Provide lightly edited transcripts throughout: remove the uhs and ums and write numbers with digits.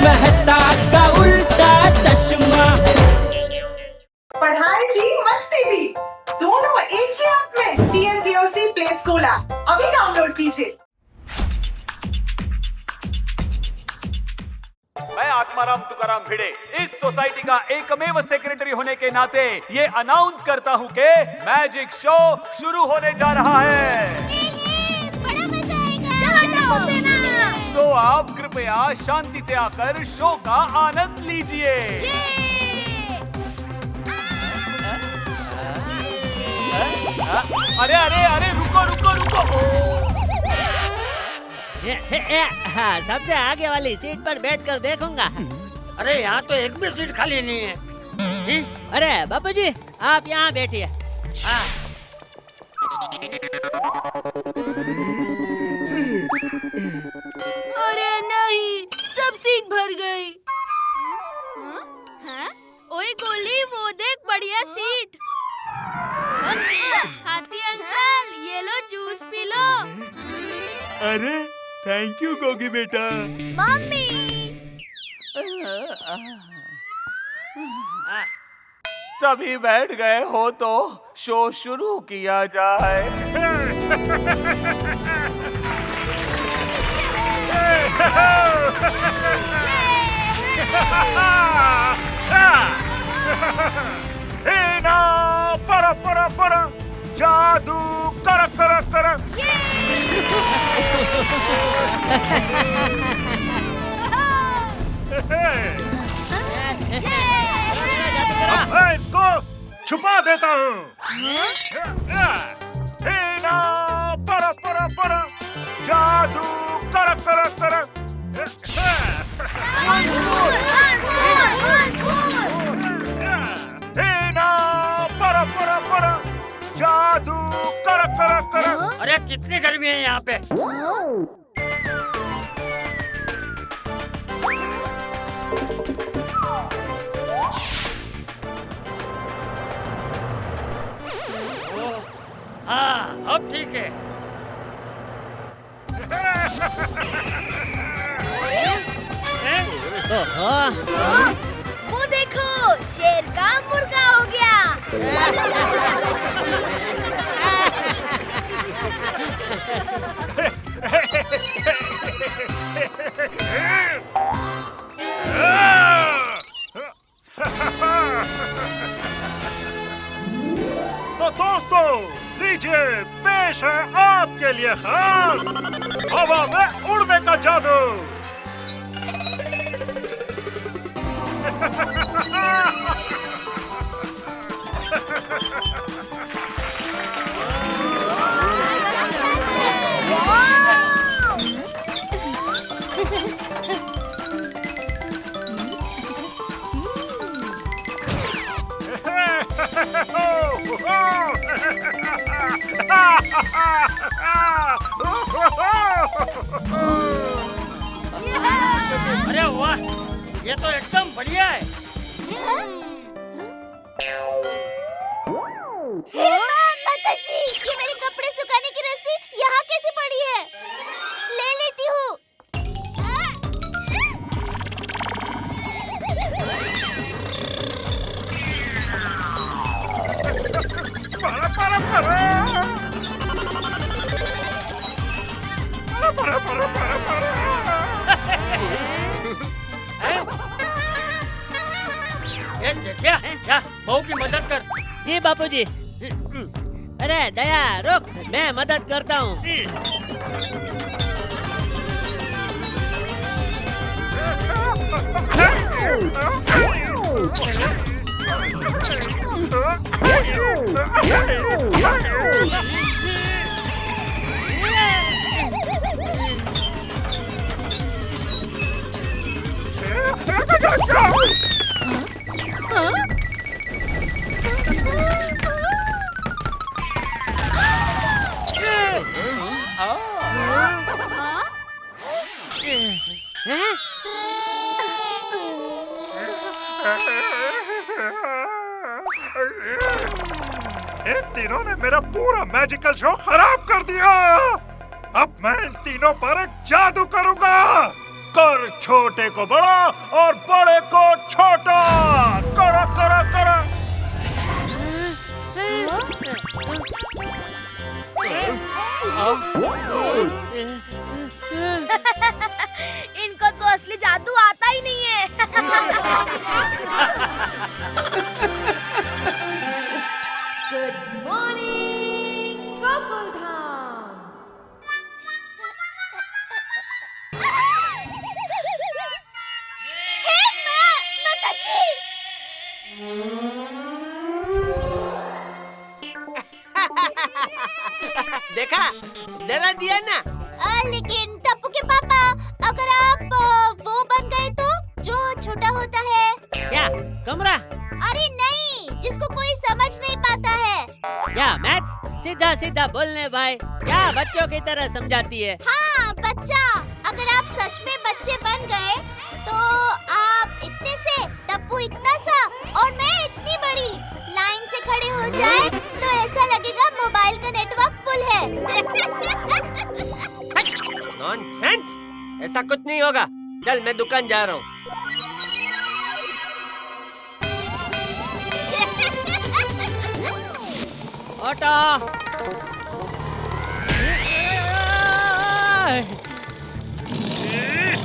मेहता का उल्टा चश्मा। पढ़ाई भी मस्ती भी दोनों एक ही ऐप में। TNPOC प्ले स्कूल ऐप अभी डाउनलोड कीजिए। मैं आत्माराम तुकाराम भिड़े इस सोसाइटी का एकमेव सेक्रेटरी होने के नाते ये अनाउंस करता हूँ कि मैजिक शो शुरू होने जा रहा है। बड़ा मजा आएगा। तो आप कृपया शांति से आकर शो का आनंद लीजिए। अरे अरे अरे रुको रुको रुको। हाँ, सबसे आगे वाली सीट पर बैठकर देखूंगा। अरे यहाँ तो एक भी सीट खाली नहीं है। अरे बापूजी, आप यहाँ बैठिए। हाँ। अरे नहीं, सब सीट भर गई। हाँ? ओए गोली, वो देख बढ़िया सीट। हाथी अंकल, ये लो जूस पी लो। अरे थैंक यू गोगी बेटा। मम्मी। सभी बैठ गए हो तो शो शुरू किया जाए। परा परा परा जादू कर कर कर। अब मैं इसको छुपा देता हूँ। परा परा परा जादू कर कर कर। परा परा परा जादू कर कर कर। अरे कितनी गर्मी है यहाँ पे। हाँ, अब ठीक है। वो देखो, शेर का मुर्गा हो गया। तो दोस्तों, लीजिए पेश है आपके लिए खास हवा में उड़ने का जादू। अरे वाह, ये तो एकदम बढ़िया है। माताजी, ये मेरे कपड़े सुखाने की रस्सी यहाँ कैसे पड़ी है? ले लेती हूँ। परा परा परा परा परा परा परा। क्या क्या बहू की मदद कर। जी बापूजी। अरे दया रुक, मैं मदद करता हूँ। इन तीनों ने मेरा पूरा मैजिकल शो खराब कर दिया। अब मैं इन तीनों पर एक जादू करूंगा। कर छोटे को बड़ा और बड़े को छोटा। करा करा करा। इनको तो असली जादू आता ही नहीं है। Good morning Gokuldham. हे माताजी। देखा, डरा दिया ना। लेकिन टप्पू के पापा, अगर आप वो बन गए तो जो छोटा होता है। क्या कमरा? अरे नहीं, जिसको कोई समझ नहीं पाता है। क्या मैथ्स? सीधा सीधा बोलने भाई, क्या बच्चों की तरह समझाती है। हाँ बच्चा, अगर आप सच में बच्चे बन गए तो आप इतने से, टप्पू इतना सा और मैं इतनी बड़ी लाइन से खड़े हो जाए तो ऐसा लगेगा मोबाइल का नेटवर्क फुल है। नॉनसेंस, ऐसा कुछ नहीं होगा। चल मैं दुकान जा रहा हूँ। ऑटो।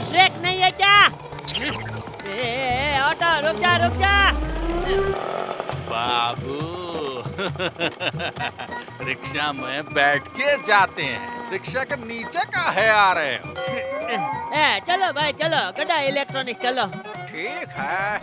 ब्रेक नहीं है क्या? ऑटो रुक जा रुक जा। बाबू रिक्शा में बैठ के जाते हैं, रिक्शा के नीचे काहे आ रहे हो? चलो भाई चलो, गड्ढा इलेक्ट्रॉनिक चलो। ठीक है।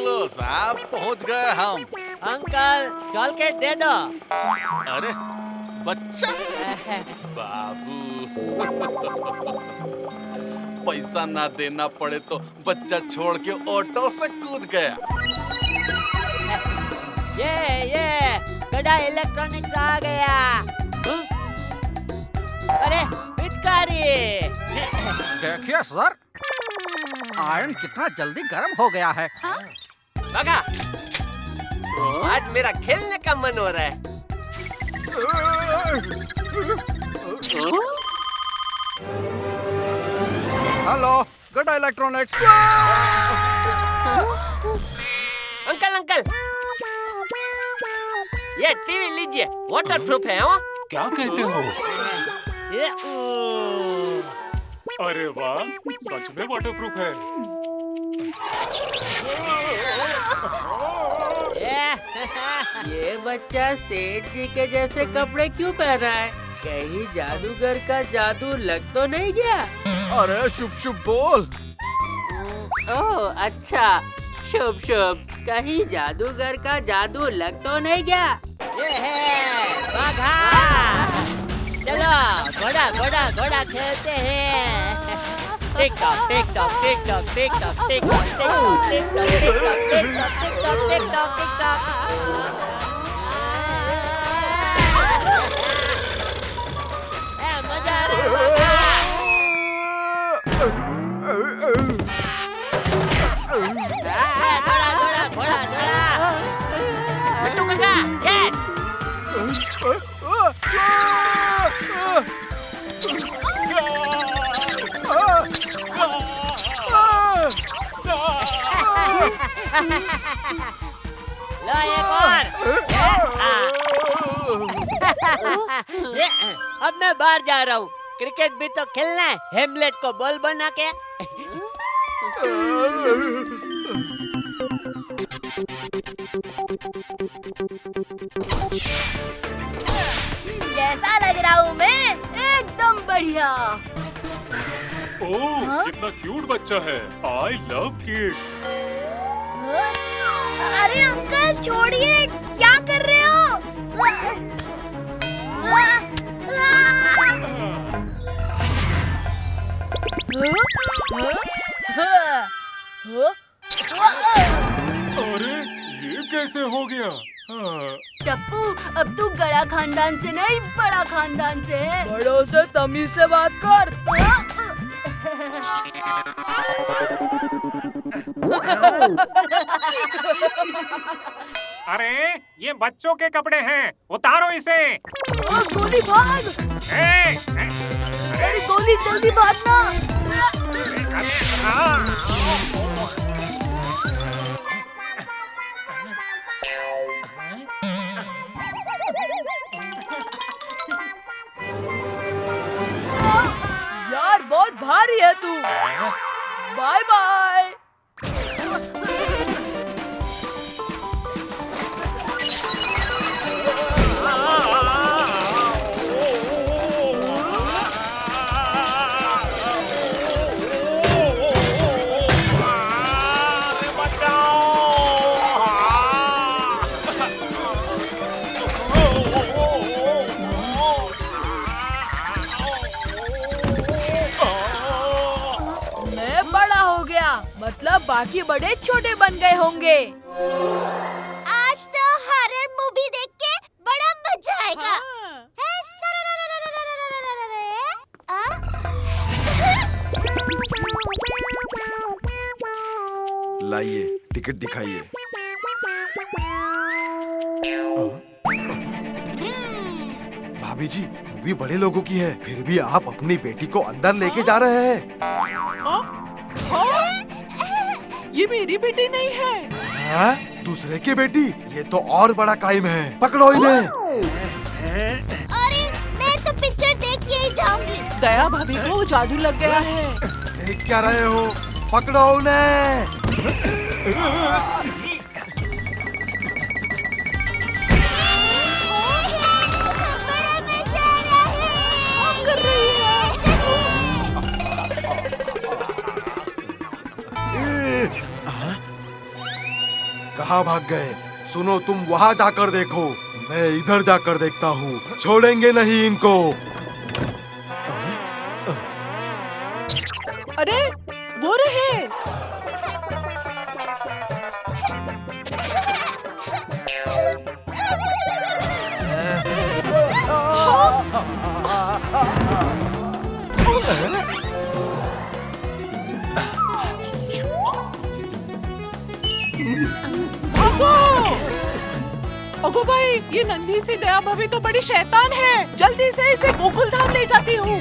लो साहब, पहुंच गए हम। अंकल चॉकलेट दे दो। अरे बच्चा। बाबू पैसा ना देना पड़े तो बच्चा छोड़ के ऑटो से कूद गया। ये गड्ढा इलेक्ट्रॉनिक्स आ गया। अरे पिचकारी। देखिए सर, आयरन कितना जल्दी गर्म हो गया है। बगा, आज मेरा खेलने का मन हो रहा है। हेलो गड्ढा इलेक्ट्रॉनिक्स। अंकल अंकल, ये टीवी लीजिए, वाटरप्रूफ है। हाँ क्या कहते हो? ये अरे वाह, सच में वाटरप्रूफ है। ये बच्चा सेठ जी के जैसे कपड़े क्यों पहन रहा है? कहीं जादूगर का जादू लग तो नहीं गया? अरे शुभ शुभ बोल। ओह अच्छा, शुभ शुभ। कहीं जादूगर का जादू लग तो नहीं गया? ये है बाघा। चलो घोड़ा घोड़ा घोड़ा खेलते हैं। Tick tock tick tock tick tock tick tock tick tock tick tock tick tock tick tock tick tock tick tock tick tock. मजा आ रहा है। घोड़ा घोड़ा घोड़ा घोड़ा। बच्चों का कैच। लो एक और। अब मैं बाहर जा रहा हूँ, क्रिकेट भी तो खेलना है। हेमलेट को बॉल बना के। कैसा लग रहा हूँ मैं? एकदम बढ़िया। ओह कितना क्यूट बच्चा है। I love kids. अरे अंकल छोड़िए, क्या कर रहे हो? अरे ये कैसे हो गया? टप्पू, अब तू गड़ा खानदान से नहीं, बड़ा खानदान से है। बड़ों से तमीज से बात कर। अरे ये बच्चों के कपड़े हैं, उतारो इसे। गोली भाग। अरे गोली जल्दी भागना। यार बहुत भारी है तू। Bye bye. मतलब बाकी बड़े छोटे बन गए होंगे। आज तो हॉरर मूवी देख के बड़ा मजा आएगा। लाइए टिकट दिखाइए। भाभी जी मूवी बड़े लोगों की है, फिर भी आप अपनी बेटी को अंदर लेके जा रहे हैं। ये मेरी बेटी नहीं है। हाँ? दूसरे की बेटी? ये तो और बड़ा क्राइम है, पकड़ो इन्हें। अरे मैं तो पिक्चर देख के ही जाऊंगी। दया भाभी को जादू लग गया है। देख क्या रहे हो, पकड़ो उन्हें। कहाँ भाग गए? सुनो तुम वहाँ जाकर देखो, मैं इधर जाकर देखता हूँ, छोड़ेंगे नहीं इनको। अरे वो रहे। अगो भाई, ये नन्ही सी दया भाभी तो बड़ी शैतान है। जल्दी से इसे गोकुल धाम ले जाती हूँ।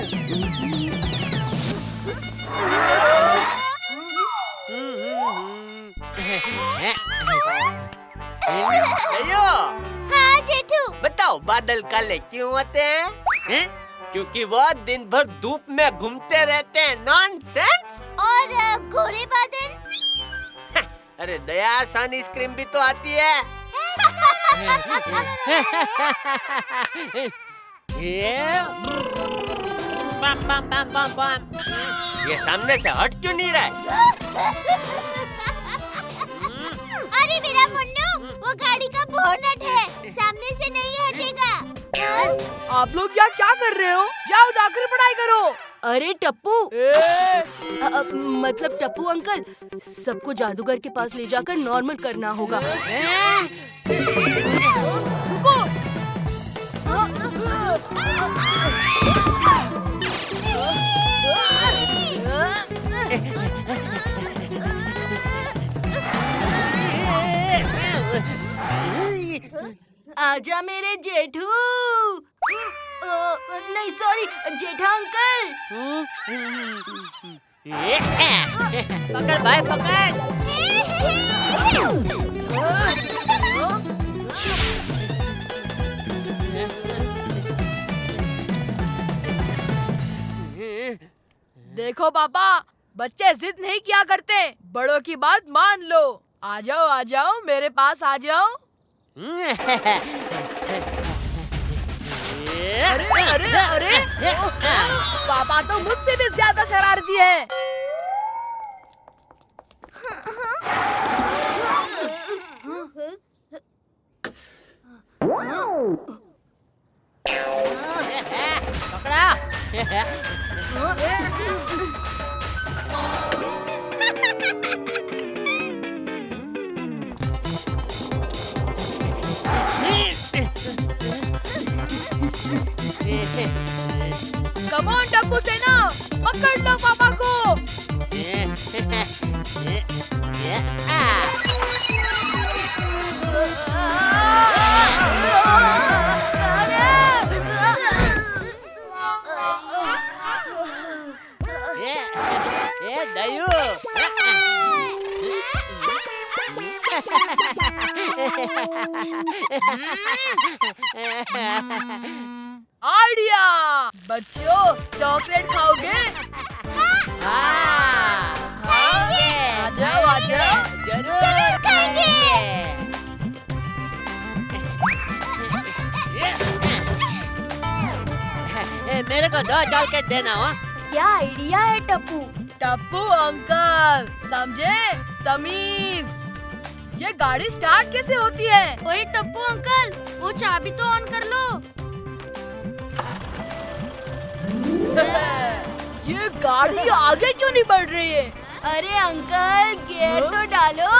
हाँ जेठू, बताओ बादल काले क्यों होते हैं? क्योंकि वो दिन भर धूप में घूमते रहते हैं। नॉनसेंस। और गोरे बादल? अरे दया, सनस्क्रीन भी तो आती है। ये सामने से हट क्यों नहीं रहा है? अरे मेरा मुन्नू, वो गाड़ी का बोनट है, सामने से नहीं हटेगा। आप लोग क्या कर रहे हो? जाओ जाकर पढ़ाई करो। अरे टप्पू, मतलब टप्पू अंकल, सबको जादूगर के पास ले जाकर नॉर्मल करना होगा। रुको। आजा मेरे जेठू। नहीं सॉरी, जेठा अंकल। पकड़ भाई पकड़। देखो पापा, बच्चे जिद नहीं किया करते, बड़ों की बात मान लो। आ जाओ मेरे पास आ जाओ। अरे पापा तो मुझसे भी ज्यादा शरारती है। पकड़ा। कम ऑन टप्पू सेना, पकड़ लो पापा को। आइडिया। बच्चों चॉकलेट खाओगे? आ जाओ आ जाओ। जरूर खाएंगे। मेरे को 2 चॉकलेट देना हो। क्या आइडिया है टप्पू? टप्पू अंकल समझे? तमीज। ये गाड़ी स्टार्ट कैसे होती है? ओए टप्पू अंकल, वो चाबी तो ऑन कर लो। ये गाड़ी आगे क्यों नहीं बढ़ रही है? अरे अंकल गियर तो डालो।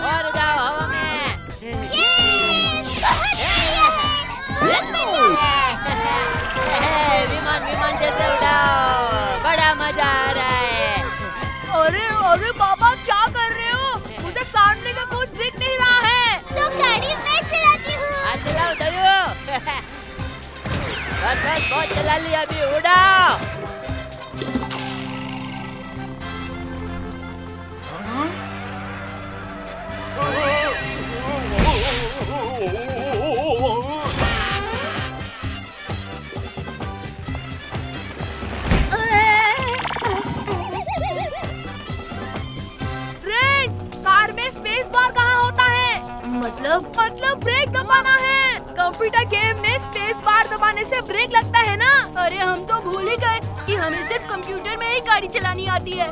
और जाओ हवा में। विमान जैसे उड़ाओ, बड़ा मजा आ रहा है। अरे अरे बाबा क्या कर रहे हो? मुझे सामने का कुछ दिख नहीं रहा है। तो गाड़ी मैं चलाती हूँ। चलाओ दयो। बस बहुत चला लिया, अभी उड़ाओ। कार में स्पेस बार कहाँ होता है? मतलब ब्रेक दबाना है। कंप्यूटर गेम में स्पेस बार दबाने से ब्रेक लगता है ना? अरे हम तो भूल ही गए कि हमें सिर्फ कंप्यूटर में ही गाड़ी चलानी आती है।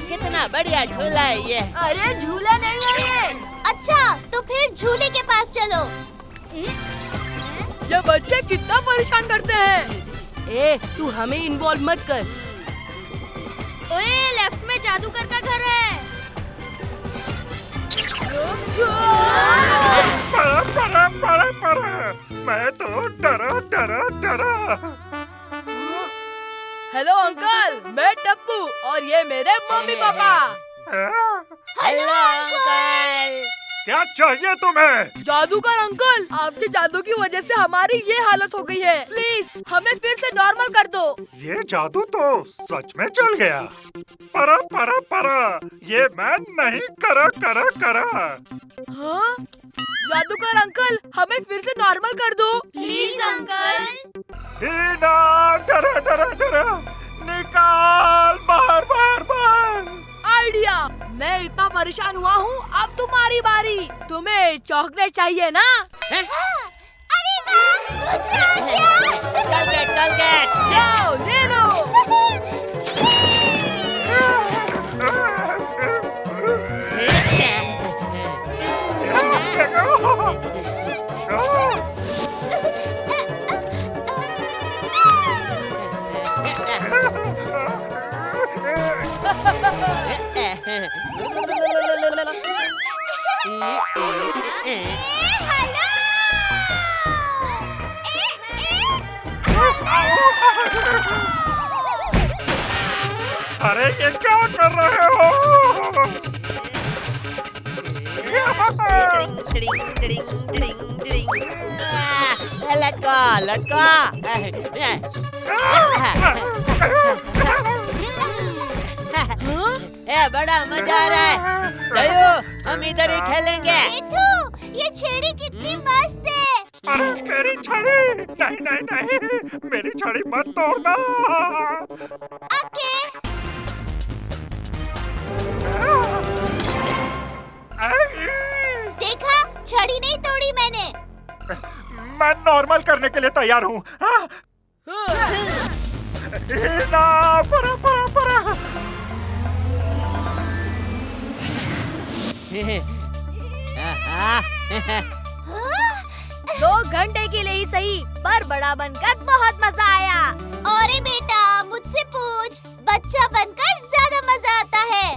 कितना बढ़िया झूला है ये। अरे झूला नहीं है ये। अच्छा तो फिर झूले के पास चलो। ये बच्चे कितना परेशान करते हैं। ए तू हमें इन्वॉल्व मत कर। ओए लेफ्ट में जादूगर का घर है। परा मैं तो डरा। हेलो अंकल, मैं टप्पू और ये मेरे मम्मी पापा। Hello uncle. क्या चाहिए तुम्हें? जादूगर अंकल, आपके जादू की वजह से हमारी ये हालत हो गई है। प्लीज हमें फिर से नॉर्मल कर दो। ये जादू तो सच में चल गया। परा ये मैं नहीं करा। हाँ? जादूगर अंकल हमें फिर से नॉर्मल कर दो प्लीज अंकल। डरा निकाल बाहर। आइडिया। मैं इतना परेशान हुआ हूँ, अब तुम्हारी बारी। तुम्हें चॉकलेट चाहिए ना? अरे वाह, मुझे आ गया। चॉकलेट। जाओ ले लो। अरे ये क्या कर रहे हो? लटको। बड़ा मजा आ रहा है। दयो हम इधर ही खेलेंगे। ये छड़ी कितनी मस्त है। अरे मेरी छड़ी नहीं मेरी छड़ी मत तोड़ना। ओके। देखा, छड़ी नहीं तोड़ी मैंने। मैं नॉर्मल करने के लिए तैयार हूँ। परा। दो घंटे के लिए ही सही, पर बड़ा बनकर बहुत मजा आया। अरे बेटा, मुझसे पूछ, बच्चा बनकर ज्यादा मजा आता है।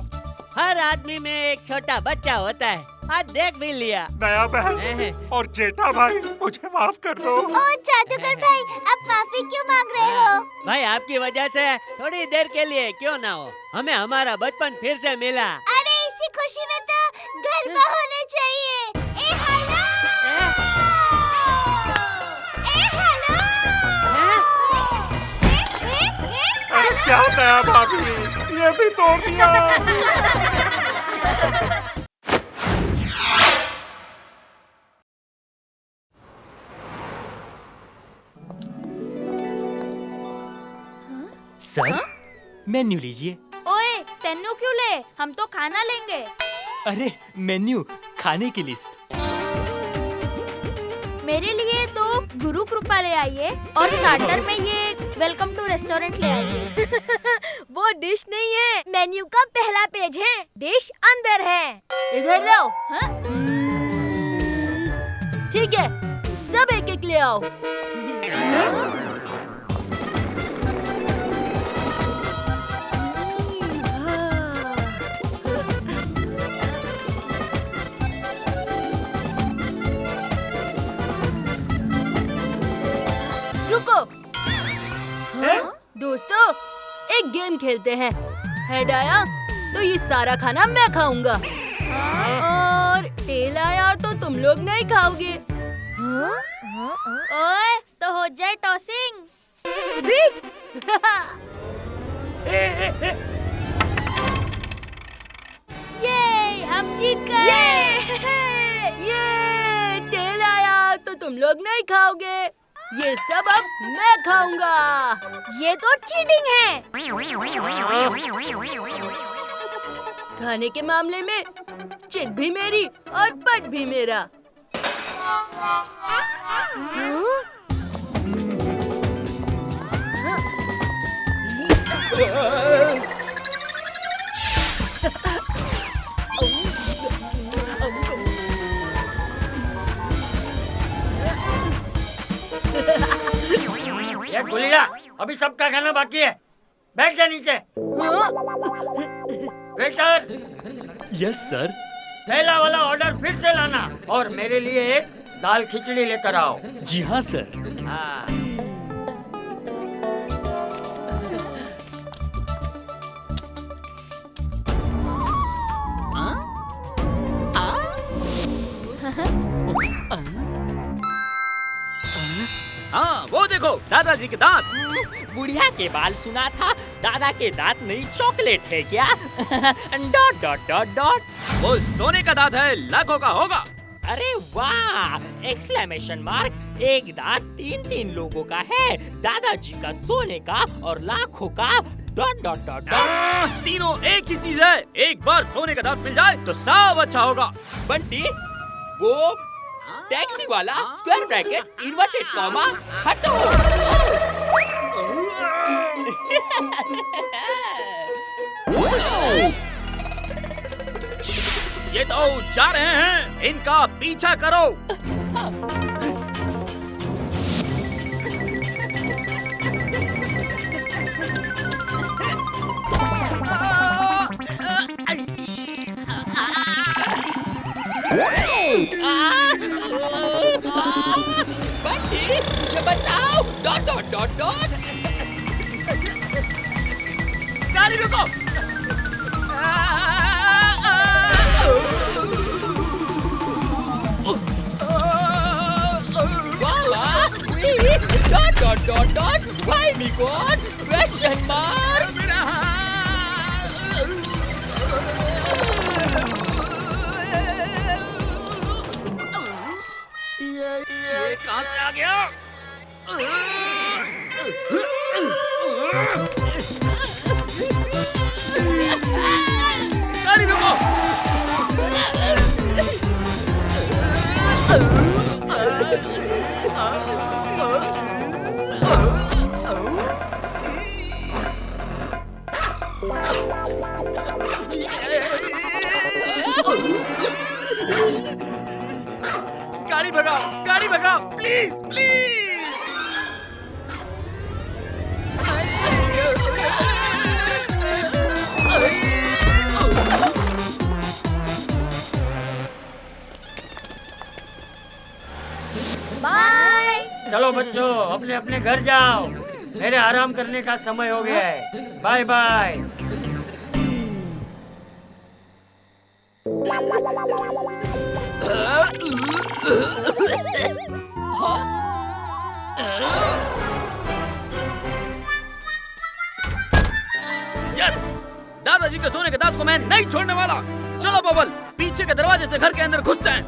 हर आदमी में एक छोटा बच्चा होता है। हाँ, देख भी लिया। नया बहन और जेठा भाई, मुझे माफ कर दो। ओ जादूगर भाई, आप माफी क्यों मांग रहे हो? भाई, आपकी वजह से थोड़ी देर के लिए क्यों ना हो, हमें हमारा बचपन फिर से मिला। अरे इसी खुशी में तो गरबा होना चाहिए। ए हेलो, ए हेलो, अरे क्या नया भाभी, ये भी तोड़ दिया। सर, मेन्यू लीजिए। ओए, तेन्नू क्यों ले? हम तो खाना लेंगे। अरे मेन्यू, खाने की लिस्ट। मेरे लिए तो गुरु कृपा ले आइए और स्टार्टर में ये वेलकम टू रेस्टोरेंट ले आइए। वो डिश नहीं है, मेन्यू का पहला पेज है, डिश अंदर है। इधर लाओ। हाँ? ठीक है, सब एक एक ले आओ। रुको। दोस्तों, एक गेम खेलते हैं। हेड आया तो ये सारा खाना मैं खाऊंगा, और टेल आया तो तुम लोग नहीं खाओगे। ओए, तो हो जाए टॉसिंग। वेट। ये हम जीत गए। ये टेल आया तो तुम लोग नहीं खाओगे, ये सब अब मैं खाऊंगा। ये तो चीटिंग है। खाने के मामले में चिट भी मेरी और पट भी मेरा। ये गुलीला, अभी सबका खाना बाकी है, बैठ जा नीचे। Waiter, yes sir. पहला वाला ऑर्डर फिर से लाना और मेरे लिए एक दाल खिचड़ी लेकर आओ। जी हाँ सर। हाँ, वो देखो दादाजी के दांत। बुढ़िया के बाल सुना था, दादा के दांत नहीं चॉकलेट है क्या? Dot dot dot dot. वो सोने का दांत है, लाखों का होगा। अरे वाह! Exclamation mark. एक दांत 3-3 लोगों का है, दादाजी का सोने का और लाखों का डॉट डॉट डॉट डॉट। तीनों एक ही चीज है। एक बार सोने का दांत मिल जाए तो सब अच्छा होगा। बंटी, वो टैक्सी वाला स्क्वायर ब्रैकेट इन्वर्टेड कॉमा हटो। ये तो जा रहे हैं, इनका पीछा करो। बंटी, मुझे बचाओ। Dot dot dot dot. गाड़ी रुको। Dot dot dot dot. Why me God? Question mark. ये कहाँ से आ गया? गाड़ी रुको। गाड़ी भगाओ प्लीज प्लीज। बाय। चलो बच्चों, अपने अपने घर जाओ, मेरे आराम करने का समय हो गया है। Bye bye. यस, दादाजी के सोने के दांत को मैं नहीं छोड़ने वाला। चलो बबल, पीछे के दरवाजे से घर के अंदर घुसते हैं।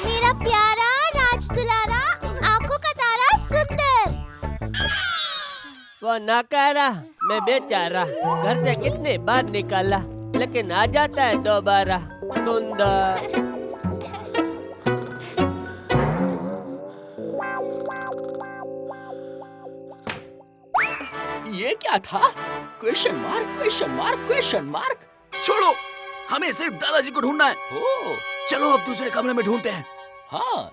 मेरा प्यारा राजदुलारा, आंखों का तारा सुंदर। वो नकारा, मैं बेचारा घर से कितने बार निकाला, लेकिन आ जाता है दोबारा। सुंदर। ये क्या था? Question mark question mark question mark. छोड़ो, हमें सिर्फ दादाजी को ढूंढना है। ओ, चलो अब दूसरे कमरे में ढूंढते हैं। हाँ।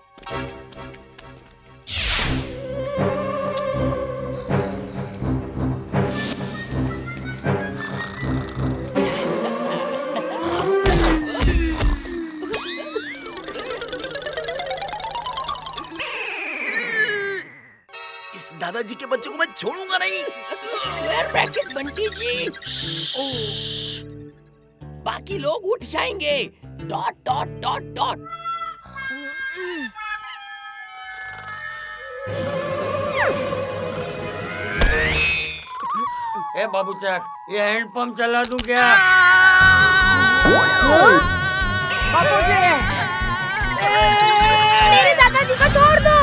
इस दादाजी के बच्चों को मैं छोड़ूंगा नहीं। Square bracket Bunty ji. बाकी लोग उठ जाएंगे। Dot dot dot dot. ए बाबूचक, ये हैंडपंप चला दूं क्या? मेरे दादाजी को छोड़ दो।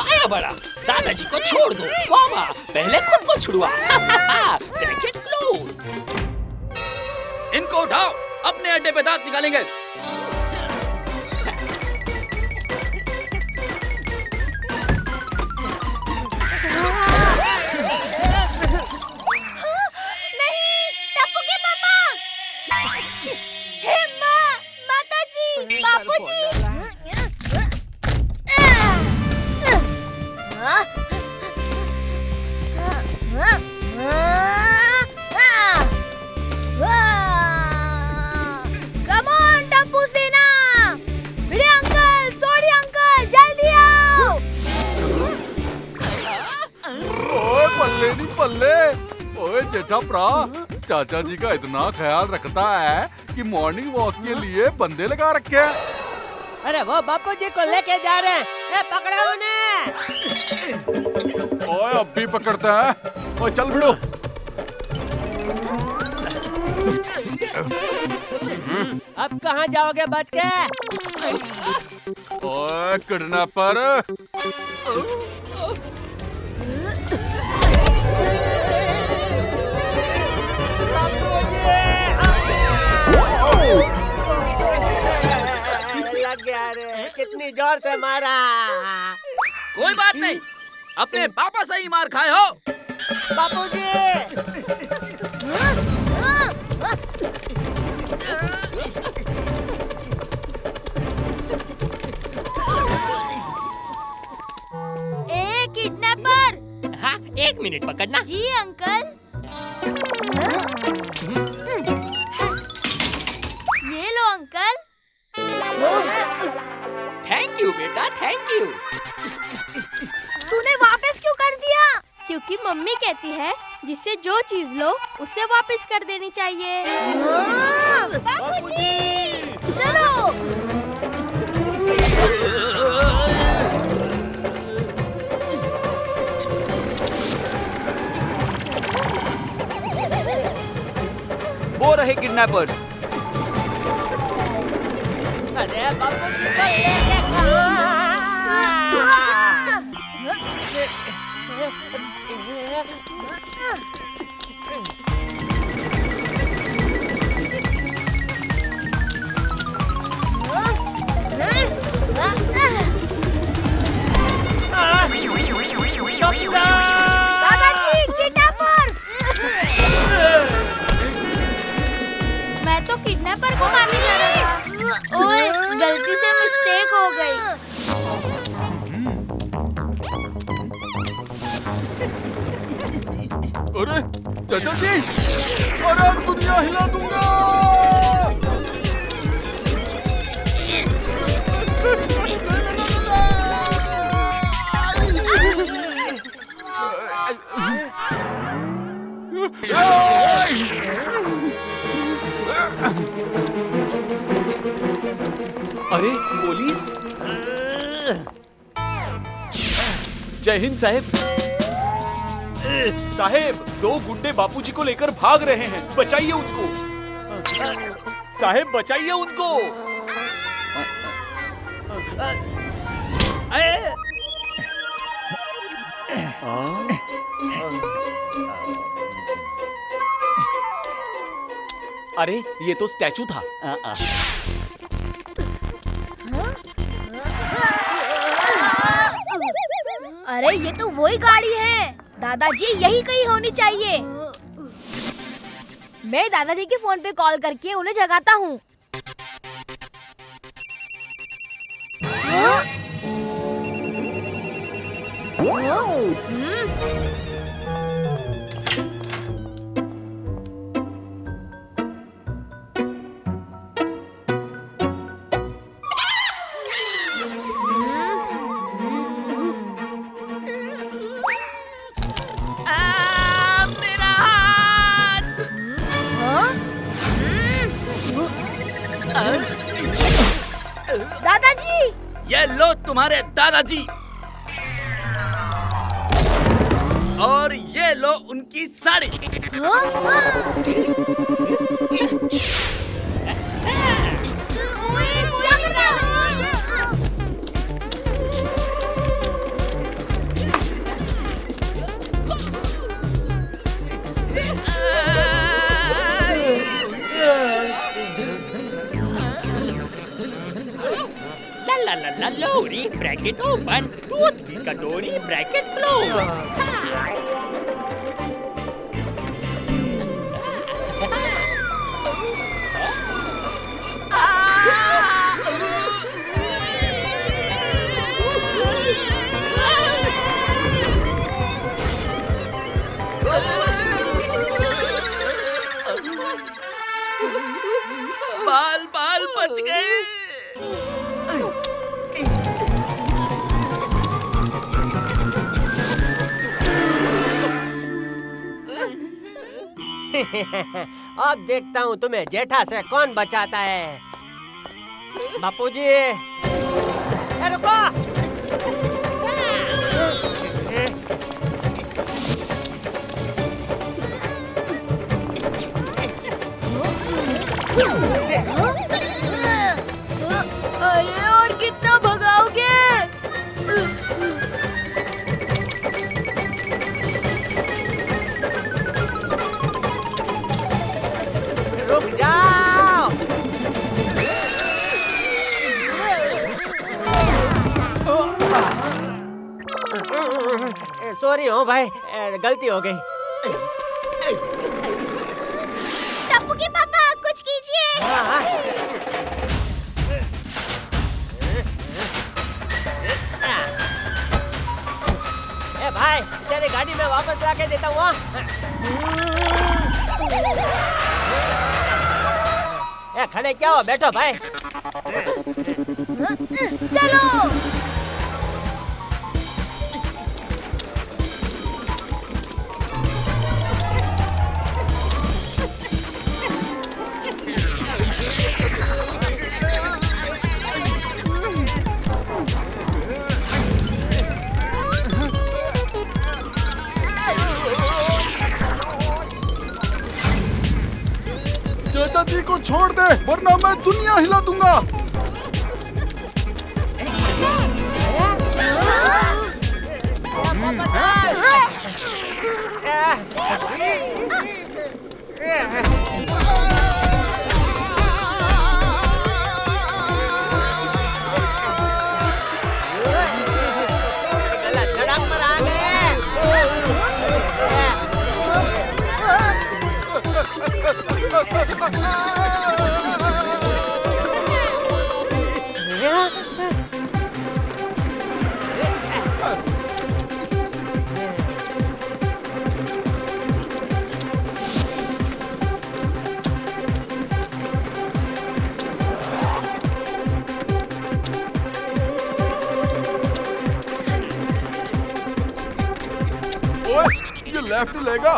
आया बड़ा, दादाजी को छोड़ दो। मामा, पहले खुद को छुड़वा। Bracket close. इनको उठाओ, अपने अड्डे पे दांत निकालेंगे। नहीं, टप्पू के पापा। हे माँ, माताजी, बापूजी। Come on, टप्पू सेना। भिड़े अंकल, सोडी अंकल, जल्दी आओ। ओए पल्ले नहीं पल्ले। ओए जेठा प्रा, चाचा जी का इतना ख्याल रखता है कि मॉर्निंग वॉक के लिए बंदे लगा रखे हैं। अरे वो बापू जी को लेके जा रहे हैं। ए, पकड़ो उन्हें। ओए अब भी पकड़ते हैं। ओए चल भिड़ो। अब कहाँ जाओगे बच के? ओए किडनैपर। लग गया रे, कितनी जोर से मारा। कोई बात नहीं, अपने पापा से ही मार खाए हो। बापूजी। ए किडनैपर। हाँ, 1 मिनट पकड़ना। जी अंकल। ये लो अंकल। थैंक यू बेटा, थैंक यू। तूने वापस क्यों कर दिया? क्योंकि मम्मी कहती है जिससे जो चीज लो उससे वापस कर देनी चाहिए। बापूजी, चलो। वो रहे किडनैपर्स। अरे बापूजी को लेके कहाँ? दादाजी किडनैपर! मैं तो किडनैपर को मारने जा रहा था। ओए, गलती से मिस्टेक हो गई। अरे चाचा जी, अरे दुनिया हिला दूंगा। अरे पुलिस! जय हिंद साहेब। साहेब, दो गुंडे बापूजी को लेकर भाग रहे हैं, बचाइए उनको। साहेब बचाइए उनको। अरे ये तो स्टैचू था। अरे ये तो वही गाड़ी है। दादाजी यही कहीं होनी चाहिए। मैं दादाजी के फोन पे कॉल करके उन्हें जगाता हूँ। दादाजी, ये लो तुम्हारे दादाजी, और ये लो उनकी sari. La lorry, bracket open, दूध की कटोरी, bracket close. बाल बाल बच गए। अब देखता हूँ तुम्हें जेठा से कौन बचाता है। बापूजी, रुको। अरे और कितना भगाओगे? रुक जाओ। सॉरी हो भाई, गलती हो गई। टप्पू के पापा कुछ कीजिए। ए भाई, तेरी गाड़ी में वापस ला के देता हूँ। ए खड़े क्या हो, बैठो भाई। चलो। चाचा जी को छोड़ दे, वरना मैं दुनिया हिला दूंगा। गलत सड़क पर आ ये लेफ्ट लेगा।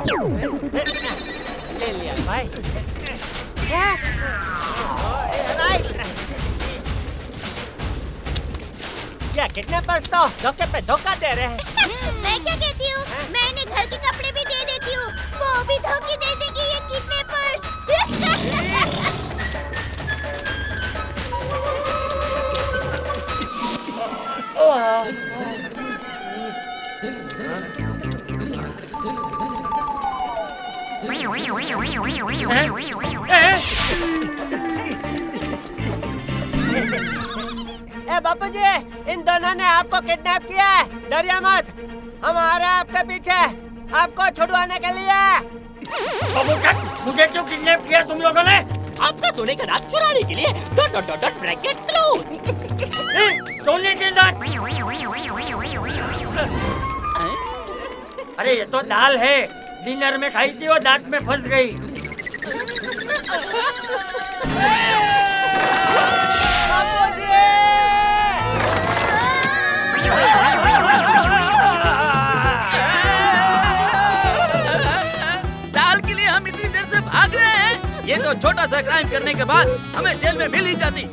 ले लिया भाई। क्या किडनैपर्स तो धोखे पे धोखा दे रहे हैं। मैं क्या कहती हूँ, मैं इन्हें घर के कपड़े भी दे देती हूँ, वो भी धोखे दे देंगे ये किडनैपर्स। ए बापूजी, इन दोनों ने आपको किडनैप किया है। डरिए मत, हम आ रहे हैं आपके पीछे आपको छुड़वाने के लिए। मुझे क्यों किडनैप किया तुम लोगों ने? आपका सोने का दांत चुराने के लिए dot dot dot dot bracket close. सोने के दांत? अरे ये तो दाल है, डिनर में खाई थी, वो दांत में फंस गई। दाल के लिए हम इतनी देर से भाग रहे हैं। ये तो छोटा सा क्राइम करने के बाद हमें जेल में मिल ही जाती।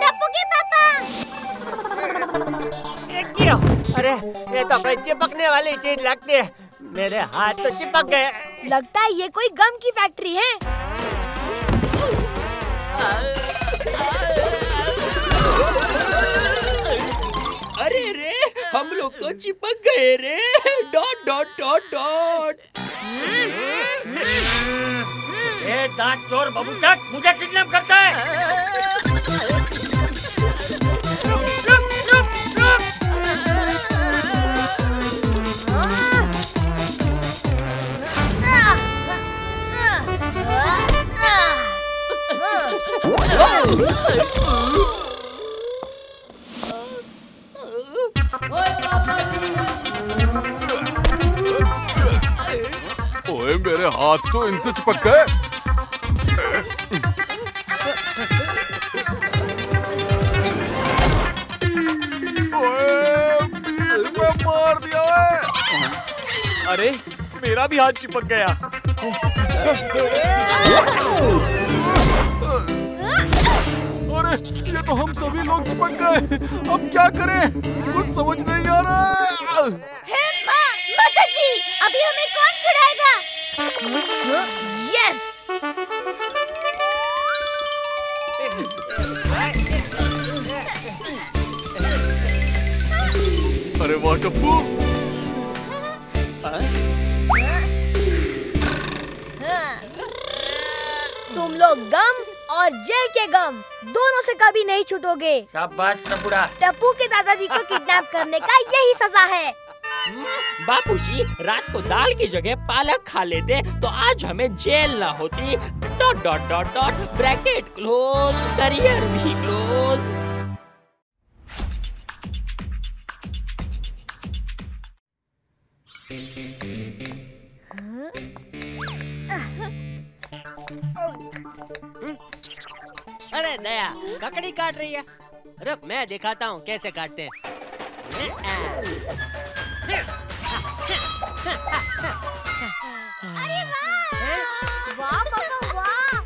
टप्पू के पापा। ये क्यों? अरे ये तो कोई चिपकने वाली चीज लगती है, मेरे हाथ तो चिपक गए। लगता है ये कोई गम की फैक्ट्री है। अरे रे, हम लोग तो चिपक गए रे। Dot dot dot dot. ये दांत चोर बबूचक मुझे किडनैप करता है। ओए मेरे हाथ तो इनसे चिपक गए। मैं मार दिया है। अरे मेरा भी हाथ चिपक गया। अरे ये तो हम सभी लोग चिपक गए, अब क्या करें? कुछ समझ नहीं आ रहा। हे माँ, माता जी, अभी हमें कौन छुड़ाएगा? यस। अरे वाह टप्पू। तुम लोग गम और जेल के गम दोनों से कभी नहीं छूटोगे। शाबाश टप्पूड़ा। टप्पू के दादाजी को किडनैप करने का यही सजा है। बापूजी, रात को दाल की जगह पालक खा लेते तो आज हमें जेल ना होती। Dot dot dot dot bracket close, career भी क्लोज। अरे दया, ककड़ी काट रही है। रुक मैं दिखाता हूँ कैसे काटते हैं। अरे वाह पापा वाह।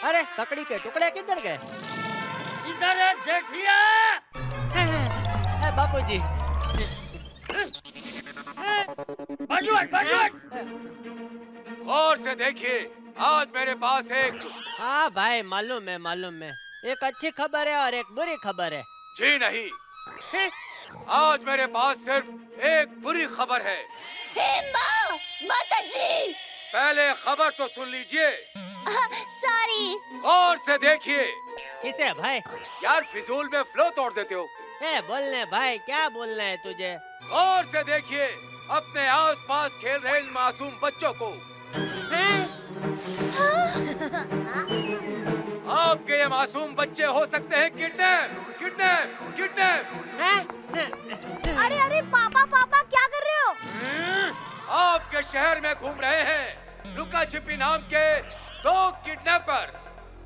अरे ककड़ी के टुकड़े किधर गए? इधर है जेठिया। बापूजी, बाजू हट, बाजू हट। गौर से देखिए, आज मेरे पास एक। हाँ भाई, मालूम है। एक अच्छी खबर है और एक बुरी खबर है। जी नहीं, आज मेरे पास सिर्फ एक बुरी खबर है। माता जी। पहले खबर तो सुन लीजिए। सॉरी। गौर से देखिए। किसे भाई? यार फिजूल में फ्लो तोड़ देते हो। बोलने भाई, क्या बोलना है तुझे? गौर से देखिए अपने आसपास खेल रहे इन मासूम बच्चों को। आपके ये मासूम बच्चे हो सकते हैं किडनैप। अरे पापा क्या कर रहे हो? आपके शहर में घूम रहे हैं लुका छिपी नाम के 2 किडनैपर।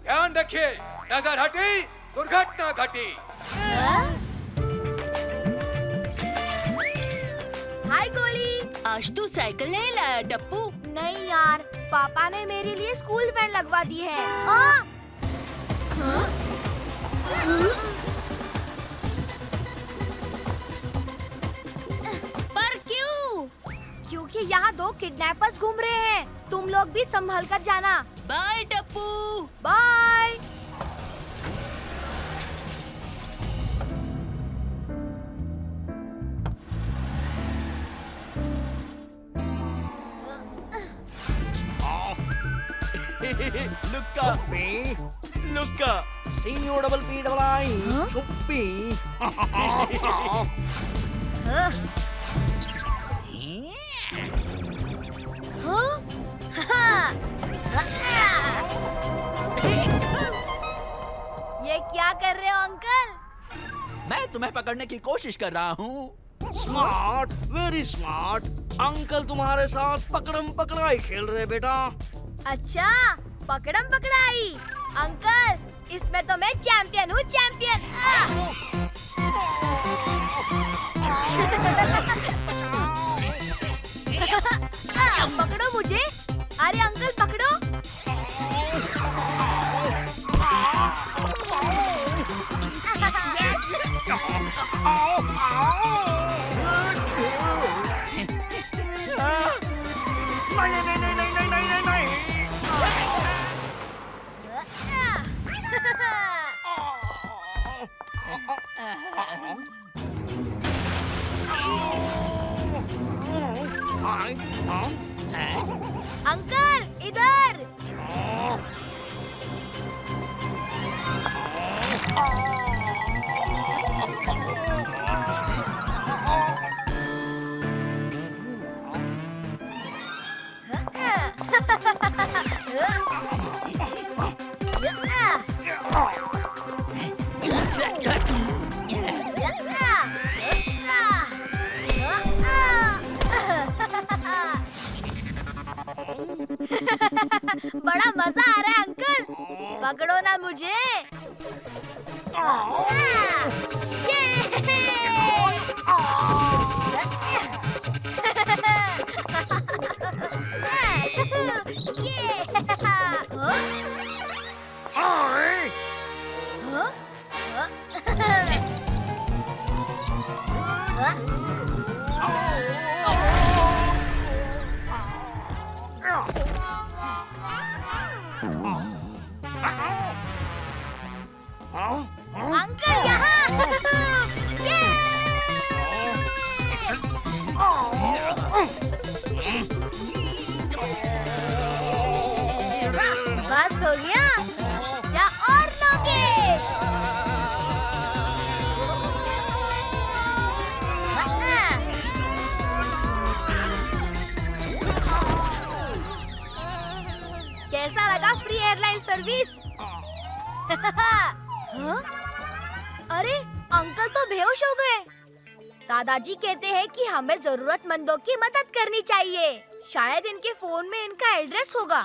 ध्यान रखिए, नजर हटी दुर्घटना घटी। हाय गोली, आज तू साइकिल नहीं लाया टप्पू? नहीं यार, पापा ने मेरे लिए स्कूल वैन लगवा दी है। पर क्यों? क्योंकि यहाँ 2 किडनैपर्स घूम रहे हैं। तुम लोग भी संभल कर जाना। बाय टप्पू। बाय। लुक्का COPPI चुप्पी। ये क्या कर रहे हो अंकल? मैं तुम्हें पकड़ने की कोशिश कर रहा हूँ। Smart, very smart. अंकल तुम्हारे साथ पकड़म पकड़ाई खेल रहे बेटा। अच्छा, पकड़म पकड़ाई। अंकल, इसमें तो मैं चैंपियन हूँ, चैंपियन। पकड़ो मुझे। अरे अंकल पकड़ो। अंकल इधर। बड़ा मजा आ रहा है अंकल। पकड़ो ना मुझे। अंकल यहाँ। बस हो गया, क्या और लोगे? कैसा लगा फ्री एयरलाइन सर्विस? हाँ? अरे अंकल तो बेहोश हो गए। दादाजी कहते हैं कि हमें जरूरतमंदों की मदद करनी चाहिए। शायद इनके फोन में इनका एड्रेस होगा।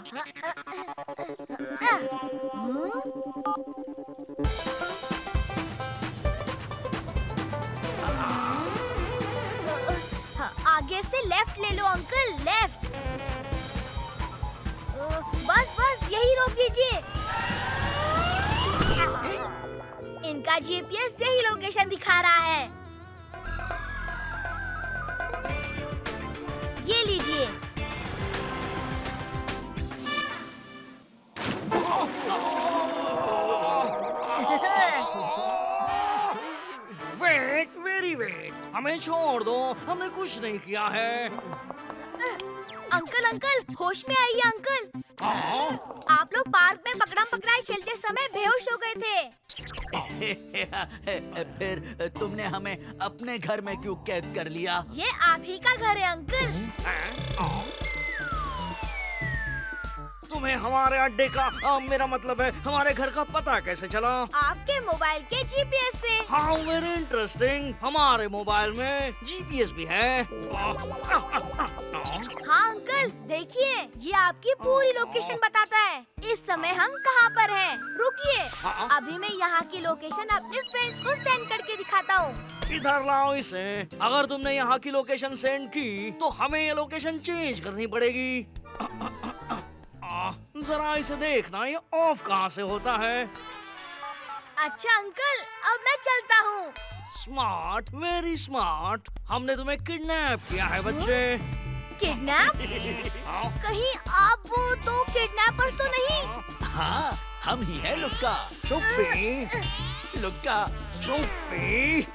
आगे से लेफ्ट ले लो अंकल, लेफ्ट। बस बस यही रोक दीजिए। इनका जीपीएस यही लोकेशन दिखा रहा है। ये लीजिए। हमें छोड़ दो, हमने कुछ नहीं किया है। अंकल अंकल होश में आइए अंकल। आप लोग पार्क में पकड़म पकड़ाई खेलते समय बेहोश हो गए थे। फिर तुमने हमें अपने घर में क्यों कैद कर लिया? ये आप ही का घर है अंकल। तुम्हें हमारे अड्डे का मेरा मतलब है हमारे घर का पता कैसे चला? आपके मोबाइल के जीपीएस से। हाँ, वेरी इंटरेस्टिंग। हमारे मोबाइल में जीपीएस भी है। हाँ अंकल देखिए, ये आपकी पूरी लोकेशन बताता है। इस समय हम कहाँ पर हैं। रुकिए, अभी मैं यहाँ की लोकेशन अपने फ्रेंड्स को सेंड करके दिखाता हूँ। इधर लाओ इसे। अगर तुमने यहाँ की लोकेशन सेंड की तो हमें ये लोकेशन चेंज करनी पड़ेगी। जरा इसे देखना, ये ऑफ कहाँ से होता है? अच्छा अंकल, अब मैं चलता हूँ। Smart, very smart. हमने तुम्हें किडनैप किया है बच्चे। किडनैप? कहीं आप वो तो किडनैपर्स तो नहीं? हाँ, हम ही है लुक्का। चुप्पी, लुक्का, चुप्पी।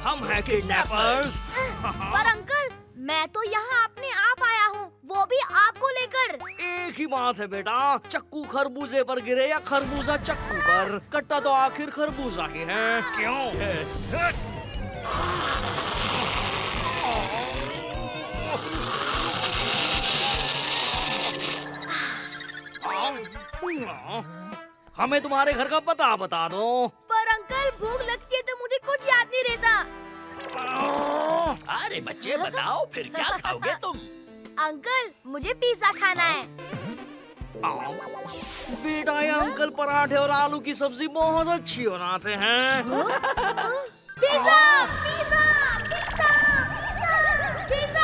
हम हैं किडनैपर्स। पर अंकल, मैं तो यहाँ अपने आप आया हूँ, वो भी आपको लेकर। एक ही बात है बेटा, चक्कू खरबूजे पर गिरे या खरबूजा चक्कू पर, कट्टा तो आखिर खरबूजा ही है। क्यों? हमें तुम्हारे घर का पता बता दो। पर अंकल, भूख लगती है तो मुझे कुछ याद नहीं रहता। अरे बच्चे बताओ, फिर क्या खाओगे तुम? अंकल, मुझे पिज्जा खाना है। बेटा, ये अंकल पराठे और आलू की सब्जी बहुत अच्छी बनाते हैं। Pizza, pizza, pizza, pizza, pizza.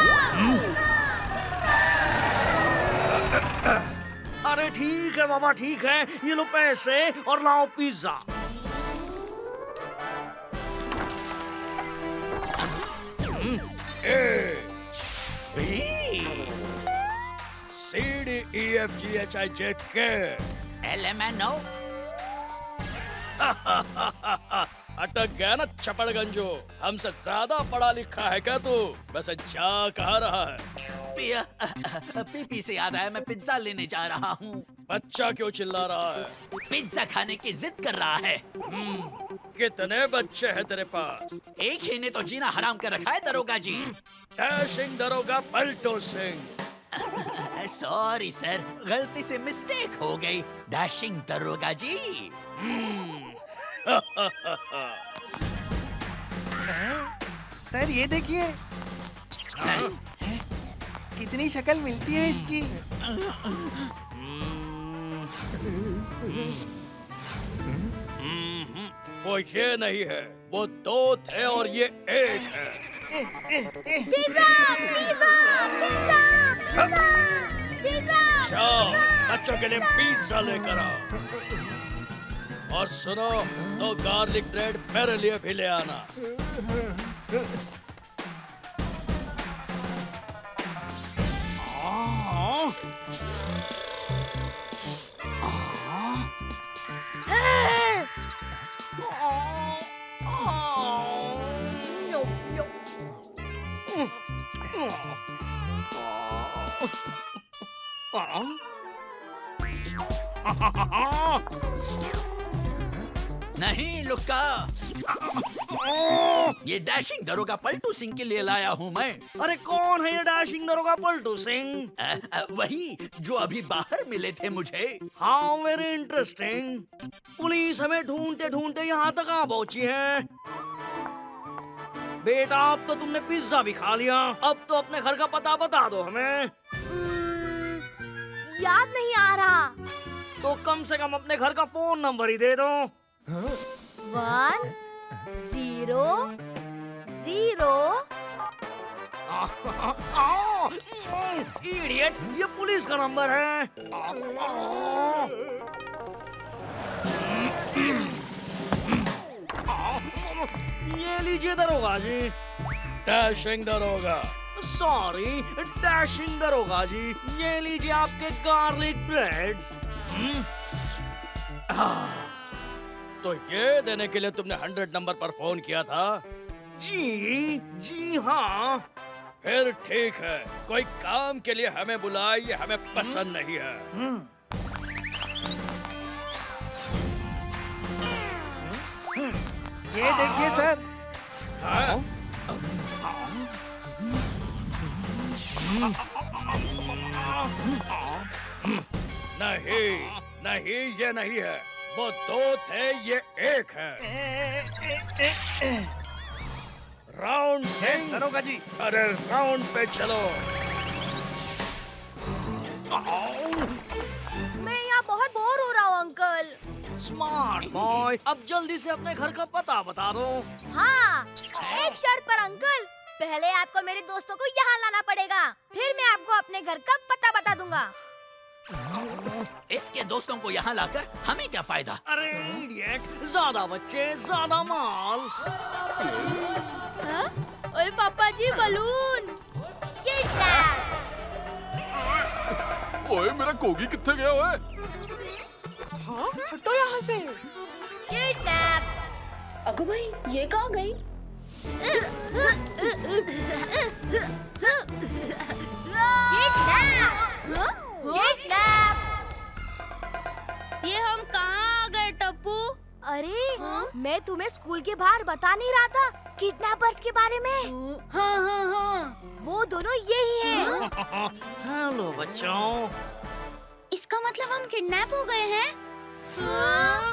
अरे ठीक है बाबा, ठीक है, ये लो पैसे और लाओ पिज्जा। CDEFGHIJK LMNO। अटक गया ना चपड़गंजो, हमसे ज्यादा पढ़ा लिखा है क्या तू? वैसे जा कहाँ रहा है? पीपी से याद आया, मैं पिज्जा लेने जा रहा हूँ। बच्चा क्यों चिल्ला रहा है? पिज्जा खाने की जिद कर रहा है। कितने बच्चे हैं तेरे पास? एक ही ने तो जीना हराम कर रखा है दरोगा जी। डैशिंग दरोगा पलटू सिंह। सॉरी सर, गलती से मिस्टेक हो गई। डैशिंग दरोगा जी। सर ये देखिए, कितनी शक्ल मिलती है इसकी। वो ये नहीं है, वो दो थे और ये एक है। Pizza, pizza, pizza, pizza, pizza. जाओ, बच्चों के लिए पिज्जा लेकर आओ। और सुनो, तो गार्लिक ब्रेड मेरे लिए भी ले आना। नहीं लुक्का, ये डैशिंग दरोगा पलटू सिंह के लिए लाया हूँ मैं। अरे कौन है ये डैशिंग दरोगा पलटू सिंह? वही जो अभी बाहर मिले थे मुझे। हाँ, वेरी इंटरेस्टिंग। पुलिस हमें ढूंढते ढूंढते यहाँ तक आ पहुंची है। बेटा, अब तो तुमने पिज्जा भी खा लिया, अब तो अपने घर का पता बता दो हमें। याद नहीं आ रहा। तो कम से कम अपने घर का फोन नंबर ही दे दो। 1 0 0। इडियट, ये पुलिस का नंबर है। ये लीजिए दरोगा जी। डैशिंग दरोगा। सॉरी, डैशिंग दरोगा जी, ये लीजिए आपके गार्लिक ब्रेड। तो ये देने के लिए तुमने 100 नंबर पर फोन किया था? जी हाँ। फिर ठीक है, कोई काम के लिए हमें बुलाए, ये हमें पसंद नहीं है। ये देखिए सर। हाँ? नहीं नहीं, ये नहीं है। वो 2 थे, ये 1 है। राउंड सिंह। दरोगा जी। अरे राउंड पे चलो। मैं यहाँ बहुत बोर हो रहा हूँ अंकल। स्मार्ट बॉय, अब जल्दी से अपने घर का पता बता दो। हाँ, एक शर्त पर अंकल। पहले आपको मेरे दोस्तों को यहाँ लाना पड़ेगा, फिर मैं आपको अपने घर का पता बता दूंगा। इसके दोस्तों को यहाँ लाकर हमें क्या फायदा? अरे इडियट, ज्यादा बच्चे ज्यादा माल। ओए पापा जी, बलून। ओए मेरा कोगी कितने गया हुआ है? हाँ, हटो यहाँ से। किडनैप। अगो भाई, ये कहाँ गई? ये हम कहाँ आ गए टप्पू? अरे मैं तुम्हें स्कूल के बाहर बता नहीं रहा था किडनैपर्स के बारे में? हाँ, वो दोनों यही हैं। हेलो बच्चों। इसका मतलब हम किडनैप हो गए हैं?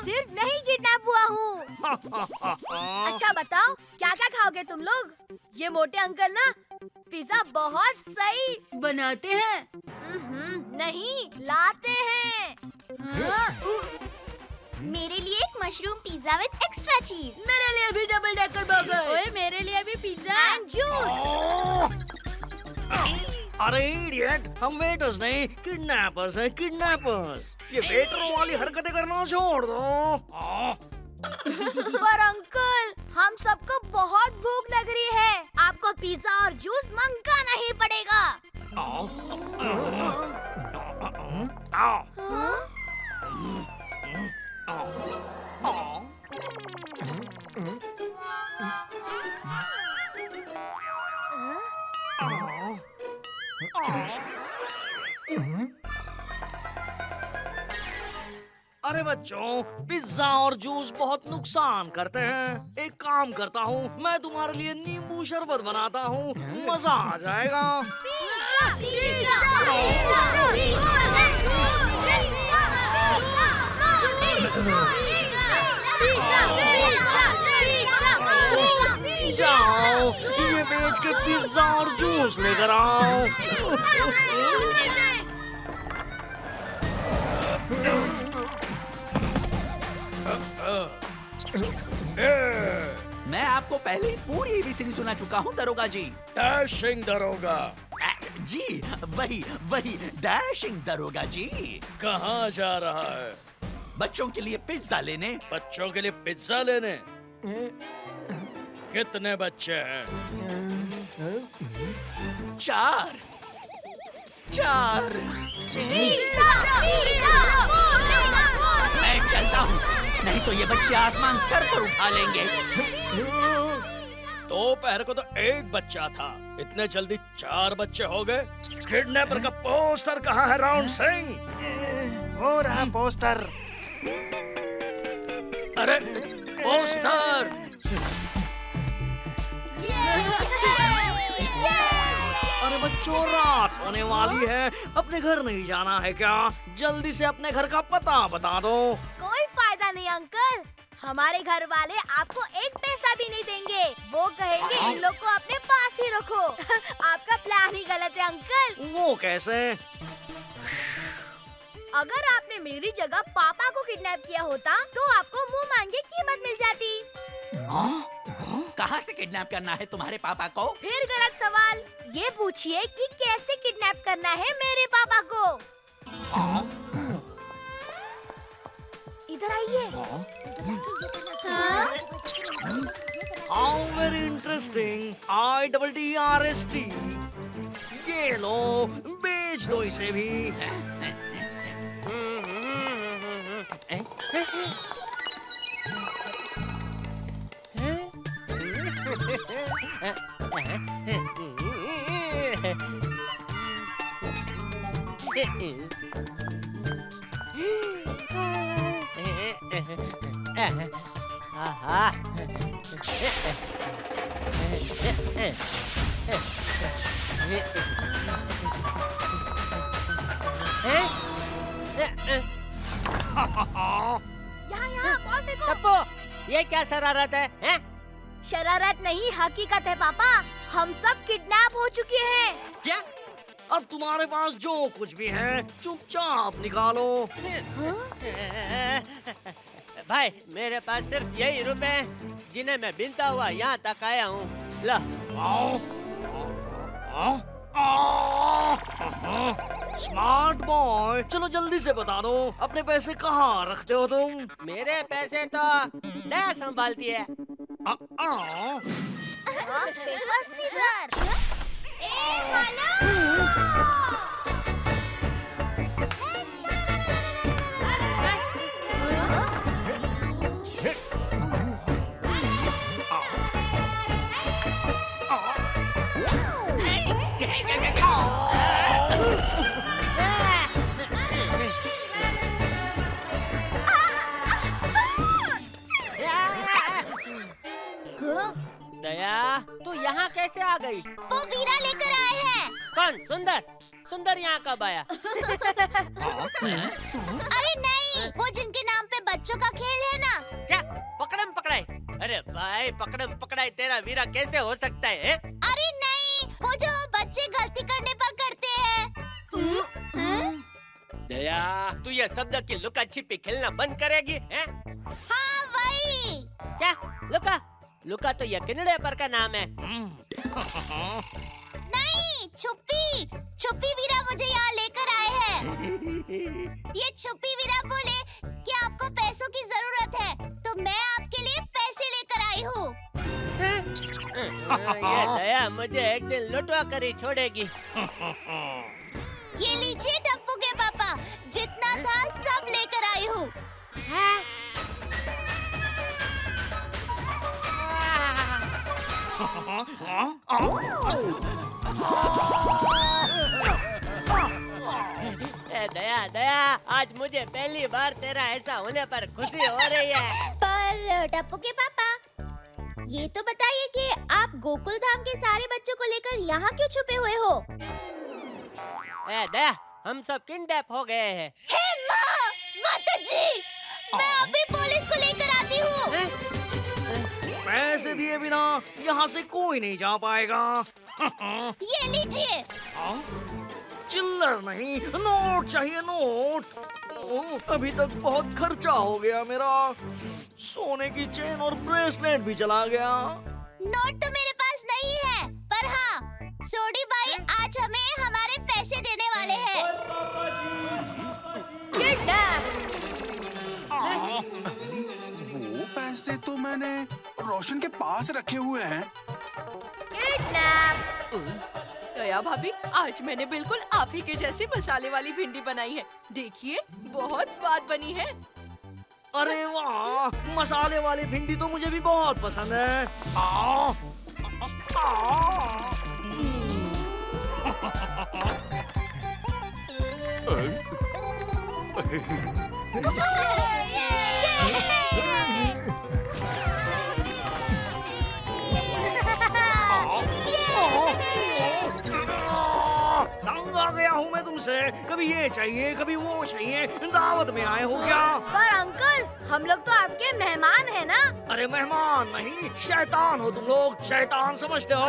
सिर्फ नहीं किडनैप हुआ हूँ। अच्छा बताओ, क्या क्या खाओगे तुम लोग? ये मोटे अंकल ना पिज्जा बहुत सही बनाते हैं। नहीं, लाते हैं। मेरे लिए एक मशरूम पिज्जा विद एक्स्ट्रा चीज। मेरे लिए भी डबल डेकर बर्गर। ओए, मेरे लिए भी पिज्जा एंड जूस। अरे इडियट, हम वेटर्स नहीं किडनैपर्स हैं, किडनैपर्स। ये वेटरों वाली हरकतें करना छोड़ दो। पर अंकल, हम सबको बहुत भूख लग रही है। आपको पिज्जा और जूस मंगाना ही पड़ेगा। अरे बच्चों, पिज्जा और जूस बहुत नुकसान करते हैं। एक काम करता हूँ, मैं तुम्हारे लिए नींबू शरबत बनाता हूँ, मजा आ जाएगा। जाओ, ये बेच के पिज्जा और जूस लेकर आओ। मैं आपको पहले ही पूरी एबीसीडी सुना चुका हूँ दरोगा जी। डैशिंग दरोगा। जी वही डैशिंग दरोगा जी। कहाँ जा रहा है? बच्चों के लिए पिज्जा लेने। बच्चों के लिए पिज्जा लेने? कितने बच्चे हैं? 4। मैं चलता हूँ, नहीं तो ये बच्चे आसमान सर पर उठा लेंगे। दोपहर को तो 1 बच्चा था, इतने जल्दी 4 बच्चे हो गए। किडनैपर का पोस्टर कहाँ है राउंड सिंह? हो रहा पोस्टर। अरे पोस्टर! अरे बच्चों, रात होने वाली है, अपने घर नहीं जाना है क्या? जल्दी से अपने घर का पता बता दो। कोई फायदा नहीं अंकल, हमारे घर वाले आपको 1 पैसा भी नहीं देंगे। वो कहेंगे इन लोग को अपने पास ही रखो। आपका प्लान ही गलत है अंकल। वो कैसे? अगर आपने मेरी जगह पापा को किडनैप किया होता तो आपको मुंह मांगे कीमत मिल जाती। कहाँ से किडनैप करना है तुम्हारे पापा को? फिर गलत सवाल। ये पूछिए कि कैसे किडनैप करना है मेरे पापा को। इधर आइए। How very interesting. IDDRST। ये लो, बेच दो इसे भी। यहाँ बॉल फेंको। टप्पू, ये क्या शरारत है, हैं? शरारत नहीं, हकीकत है पापा। हम सब किडनैप हो चुके हैं। क्या? अब तुम्हारे पास जो कुछ भी है चुपचाप निकालो। भाई, मेरे पास सिर्फ यही रुपए हैं जिन्हें मैं बिनता हुआ यहाँ तक आया हूँ। ला। स्मार्ट बॉय, चलो जल्दी से बता दो, अपने पैसे कहाँ रखते हो तुम? मेरे पैसे तो दया संभालती है। दया, तू यहाँ कैसे आ गई? वो वीरा लेकर आए हैं। कौन? सुंदर? सुंदर यहाँ कब आया? अरे नहीं, वो जिनके नाम पे बच्चों का खेल है ना। क्या? पकड़म पकड़ाई? अरे भाई, पकड़म पकड़ाई तेरा वीरा कैसे हो सकता है? अरे नहीं, वो जो बच्चे गलती करने पर करते हैं। दया, तू ये शब्द की लुका छिपी खेलना बंद करेगी? हैं? हाँ वही। क्या? लुका? लुका तो ये किनड़े पर का नाम है। नहीं, छुपी। छुपी वीरा मुझे यहाँ लेकर आए हैं। ये छुपी वीरा बोले कि आपको पैसों की जरूरत है, तो मैं आपके लिए पैसे लेकर आई हूँ। ये दया मुझे एक दिन लुटवा कर ही छोड़ेगी। ये लीजिए टप्पू के पापा, जितना था सब लेकर आई हूँ। दया दया, आज मुझे पहली बार तेरा ऐसा होने पर खुशी हो रही है। पर टप्पू के पापा, ये तो बताइए कि आप गोकुल धाम के सारे बच्चों को लेकर यहाँ क्यों छुपे हुए हो? दया, हम सब किडनैप हो गए हैं। हे माँ, माता जी, मैं अभी पुलिस को लेकर आती हूँ। पैसे दिए बिना यहाँ से कोई नहीं जा पाएगा। ये लीजिए। चिल्लर नहीं, नोट चाहिए, नोट। अभी तक बहुत खर्चा हो गया मेरा। सोने की चेन और ब्रेसलेट भी चला गया। नोट तो मेरे पास नहीं है, पर हाँ, सोडी भाई आज हमें हमारे पैसे देने वाले हैं। वो पैसे तो मैंने रोशन के पास रखे हुए हैं। दया भाभी, आज मैंने बिल्कुल आप ही के जैसी मसाले वाली भिंडी बनाई है। देखिए, बहुत स्वाद बनी है। अरे वाह, मसाले वाली भिंडी तो मुझे भी बहुत पसंद है। तंग आ गया हूँ मैं तुमसे। कभी ये चाहिए, कभी वो चाहिए। दावत में आए हो क्या? पर अंकल, हम लोग तो आपके मेहमान हैं ना। अरे मेहमान नहीं, शैतान हो तुम लोग। शैतान समझते हो?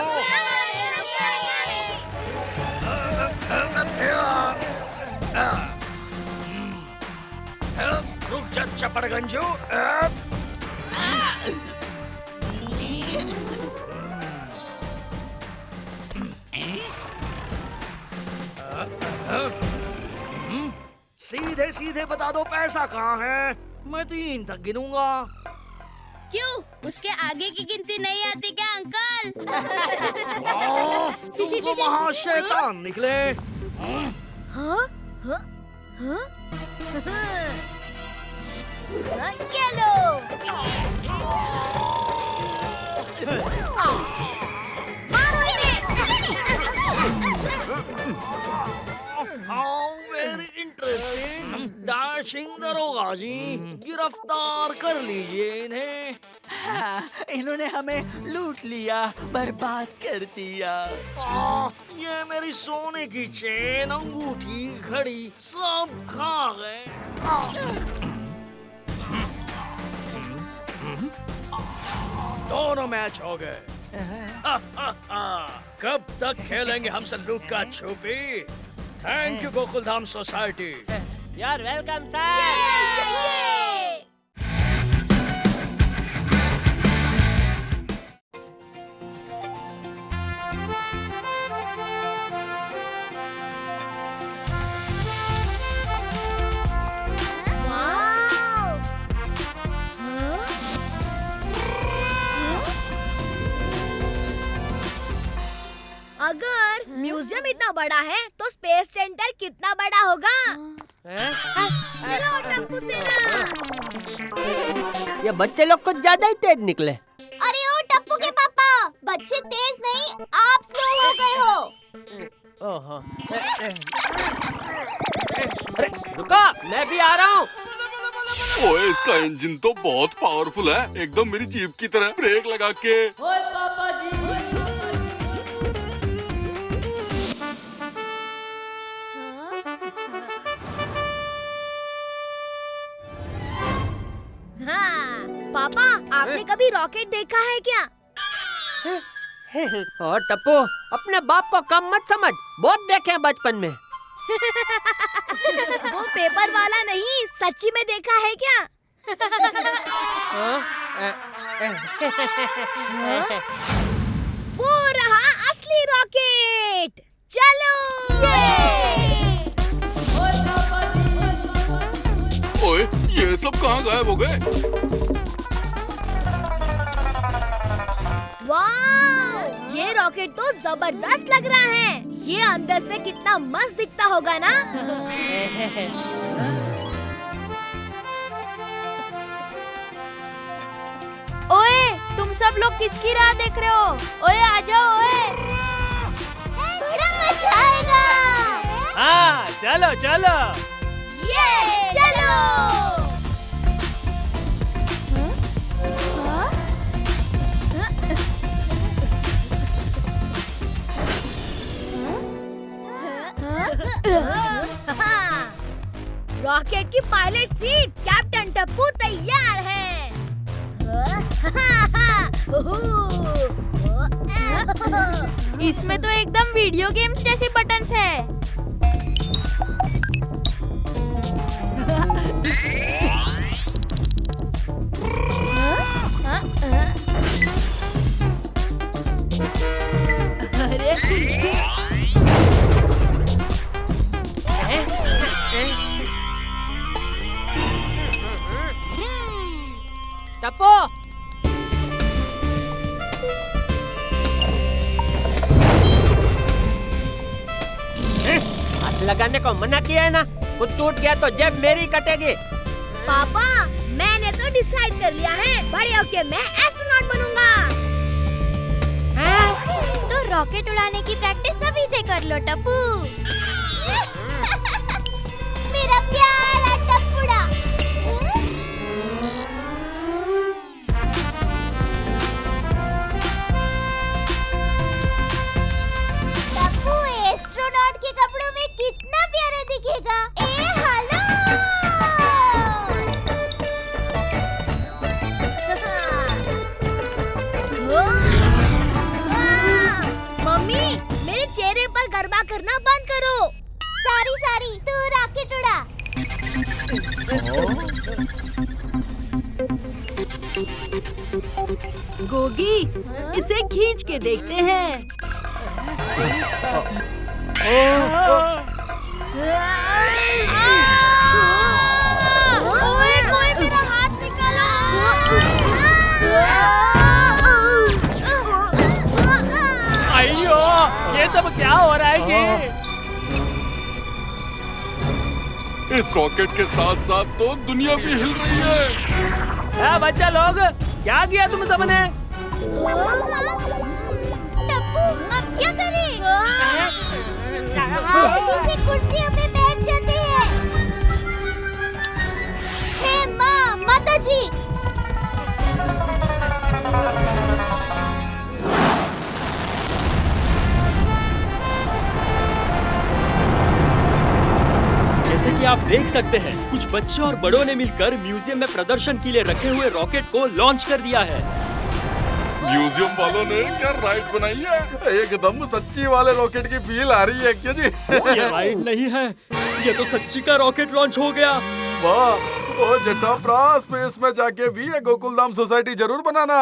रुक जा चपड़गंजू। सीधे सीधे बता दो पैसा कहाँ है, मैं 3 तक गिनूंगा। क्यों? उसके आगे की गिनती नहीं आती क्या अंकल? तुम तो वहाँ शैतान निकले। हाँ? हाँ? हाँ? ये लो। हाँ, वेरी इंटरेस्टिंग। डैशिंग दरोगा जी, गिरफ्तार कर लीजिए इन्हें। हाँ, इन्होंने हमें लूट लिया, बर्बाद कर दिया। ये मेरी सोने की चेन, अंगूठी, घड़ी सब खा गए। दोनों मैच हो गए। कब तक खेलेंगे हमसे लुक्का छुपी? Thank you Gokuldham society. You are welcome sir. अगर म्यूजियम इतना बड़ा है तो स्पेस सेंटर कितना बड़ा होगा? चलो टप्पू सेना। ये बच्चे लोग कुछ ज्यादा ही तेज निकले। अरे ओ टप्पू के पापा, बच्चे तेज नहीं, आप स्लो हो गए हो। ओहो। अरे रुको, मैं भी आ रहा हूँ। ओए, इसका इंजन तो बहुत पावरफुल है, एकदम मेरी जीप की तरह। ब्रेक लगा के। ओए पापा जी। हाँ, पापा आपने कभी रॉकेट देखा है क्या? और टप्पू, अपने बाप को कम मत समझ, बहुत देखे बचपन में। वो पेपर वाला नहीं, सच्ची में देखा है क्या? वो रहा असली रॉकेट। चलो। ओए, ये सब कहाँ गायब हो गए? वाह, ये रॉकेट तो जबरदस्त लग रहा है। ये अंदर से कितना मस्त दिखता होगा ना? ओए, तुम सब लोग किसकी राह देख रहे हो? ओए आ जाओ ओए। बड़ा मजा आएगा। हाँ, चलो चलो। ये चलो। रॉकेट की पायलट सीट, कैप्टन टप्पू तैयार है। इसमें तो एकदम वीडियो गेम्स जैसे बटन्स है। टप्पू, हाथ लगाने को मना किया है ना, कुछ टूट गया तो जेब मेरी कटेगी। पापा, मैंने तो डिसाइड कर लिया है, बड़े होके मैं एस्ट्रोनॉट बनूंगा। तो रॉकेट उड़ाने की प्रैक्टिस अभी से कर लो टप्पू। मेरा प्यारा टप्पूड़ा। टप्पू एस्ट्रोनॉट के कपड़ों में कितना प्यारा दिखेगा। हेलो। मम्मी, मेरे चेहरे पर गरबा करना बंद करो। सारी तू रॉकेट उड़ा। गोगी, इसे खींच के देखते हैं। ओए, कोई मेरा हाथ निकालो। अयो, ये सब क्या हो रहा है जी? इस रॉकेट के साथ साथ तो दुनिया भी हिल रही है। बच्चा लोग, क्या किया तुम सबने? टप्पू, अब क्या करें? जल्दी से कुर्सियों पे बैठ जाते देख सकते हैं कुछ बच्चों और बड़ों ने मिलकर म्यूजियम में प्रदर्शन के लिए रखे हुए रॉकेट को लॉन्च कर दिया है। म्यूजियम वालों ने क्या राइड बनाई है? एकदम सच्ची वाले रॉकेट की फील आ रही है क्यों जी? ये राइड नहीं है, ये तो सच्ची का रॉकेट लॉन्च हो गया। वाह, ओ जेठा प्रा, स्पेस में जाके भी ये गोकुलधाम सोसाइटी जरूर बनाना।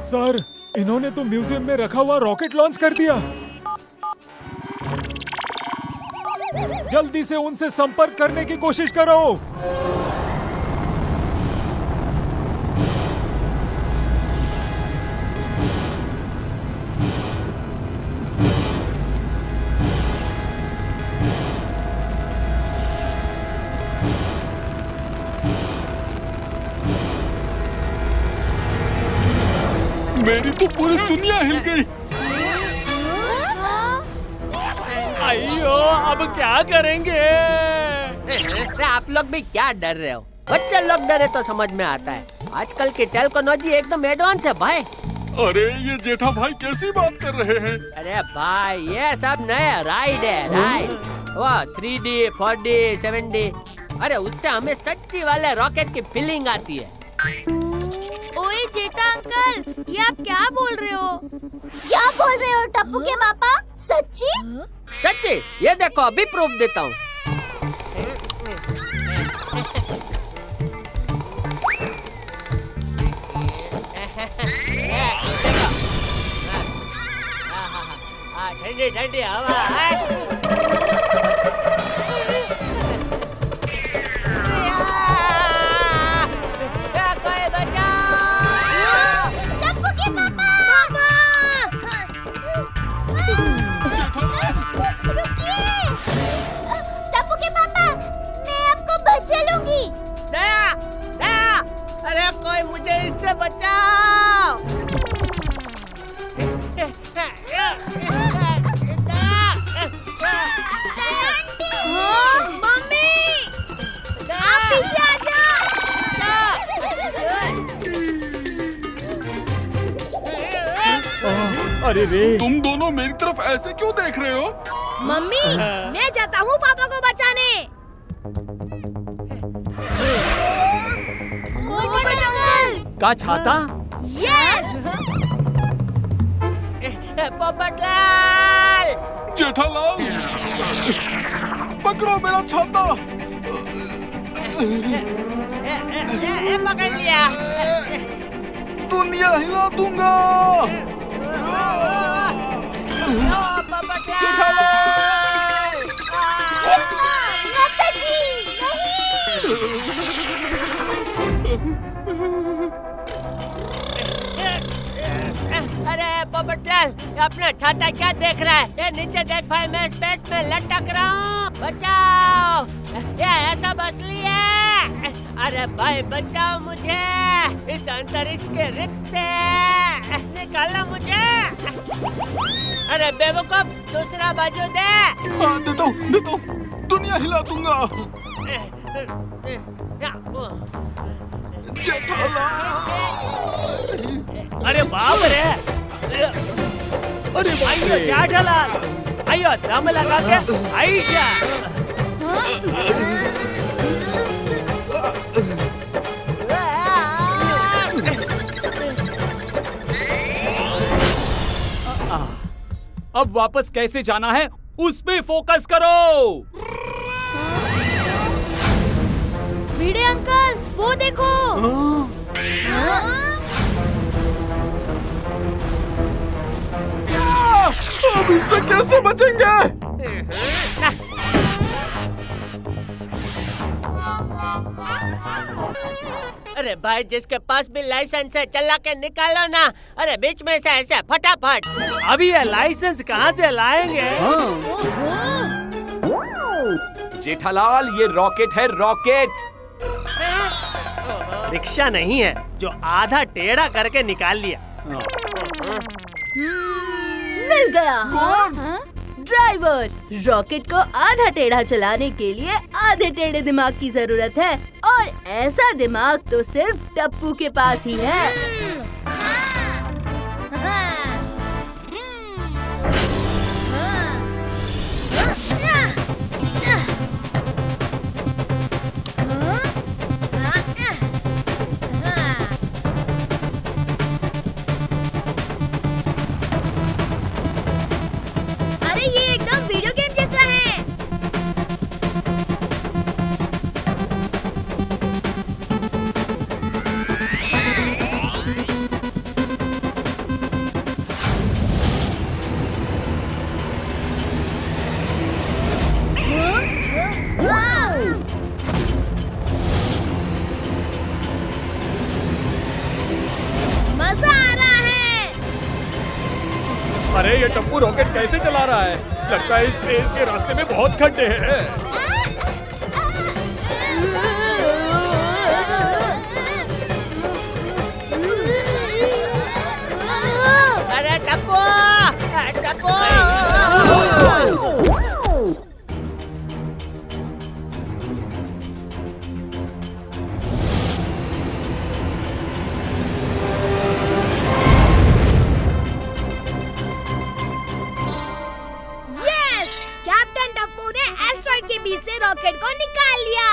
सर, इन्होंने तो म्यूजियम में रखा हुआ रॉकेट लॉन्च कर दिया। जल्दी से उनसे संपर्क करने की कोशिश करो। मेरी तो पूरी दुनिया हिल गई। अयो, अब क्या करेंगे? आप लोग भी क्या डर रहे हो? बच्चे लोग डरे तो समझ में आता है। आजकल की टेक्नोलॉजी एकदम एडवांस है भाई। अरे ये जेठा भाई कैसी बात कर रहे हैं? अरे भाई, ये सब नया राइड है, राइड। वो 3D, 4D, 7D। अरे उससे हमें सच्ची वाले रॉकेट की फीलिंग आती है। ओए जेठा अंकल, ये आप क्या बोल रहे हो? क्या बोल रहे हो टप्पू के पापा? सच्ची? सच्ची? ये देखो, अभी प्रूफ देता हूँ। ठंडी ठंडी हवा है। चलूंगी। दया, दया, अरे कोई मुझे इससे बचाओ। मम्मी, आप पीछे आ जाओ। अरे रे, तुम दोनों मेरी तरफ ऐसे क्यों देख रहे हो? मम्मी, मैं जाता हूँ पापा को बचाने। का छाता? यस। पोपटलाल! जेठालाल, पकड़ो मेरा छाता। पकड़ लिया। दुनिया हिला दूंगा। जेठालाल! माताजी, नहीं। अरे पोपटलाल, अपना छाता क्या देख रहा है? ये नीचे देख भाई, मैं स्पेस में लटक रहा हूँ। बचाओ, ये ऐसा असली है। अरे भाई बचाओ मुझे इस अंतरिक्ष के रिक्स से, निकालो मुझे। अरे बेवकूफ, दूसरा बाजू दे। हाँ, देता हूँ, दुनिया हिला दूंगा। अरे बाप रे! अरे भाई क्या डला? आयो दम लगा के आई क्या? अब वापस कैसे जाना है उस पे फोकस करो। भिड़े अंकल, वो देखो। अब इससे कैसे बचेंगे? अरे भाई, जिसके पास भी लाइसेंस है चला के निकालो ना। अरे बीच में से ऐसे फटाफट। अभी ये लाइसेंस कहाँ से लाएंगे? जेठालाल, ये रॉकेट है, रॉकेट। रिक्शा नहीं है जो आधा टेढ़ा करके निकाल लिया। मिल गया। ड्राइवर, रॉकेट को आधा टेढ़ा चलाने के लिए आधे टेढ़े दिमाग की जरूरत है, और ऐसा दिमाग तो सिर्फ टप्पू के पास ही है। अरे ये टप्पू रॉकेट कैसे चला रहा है? लगता है इस स्पेस के रास्ते में बहुत खड्डे हैं। अरे टप्पू, टप्पू। कैप्टन टप्पू ने एस्ट्रॉइड के बीच से रॉकेट को निकाल लिया।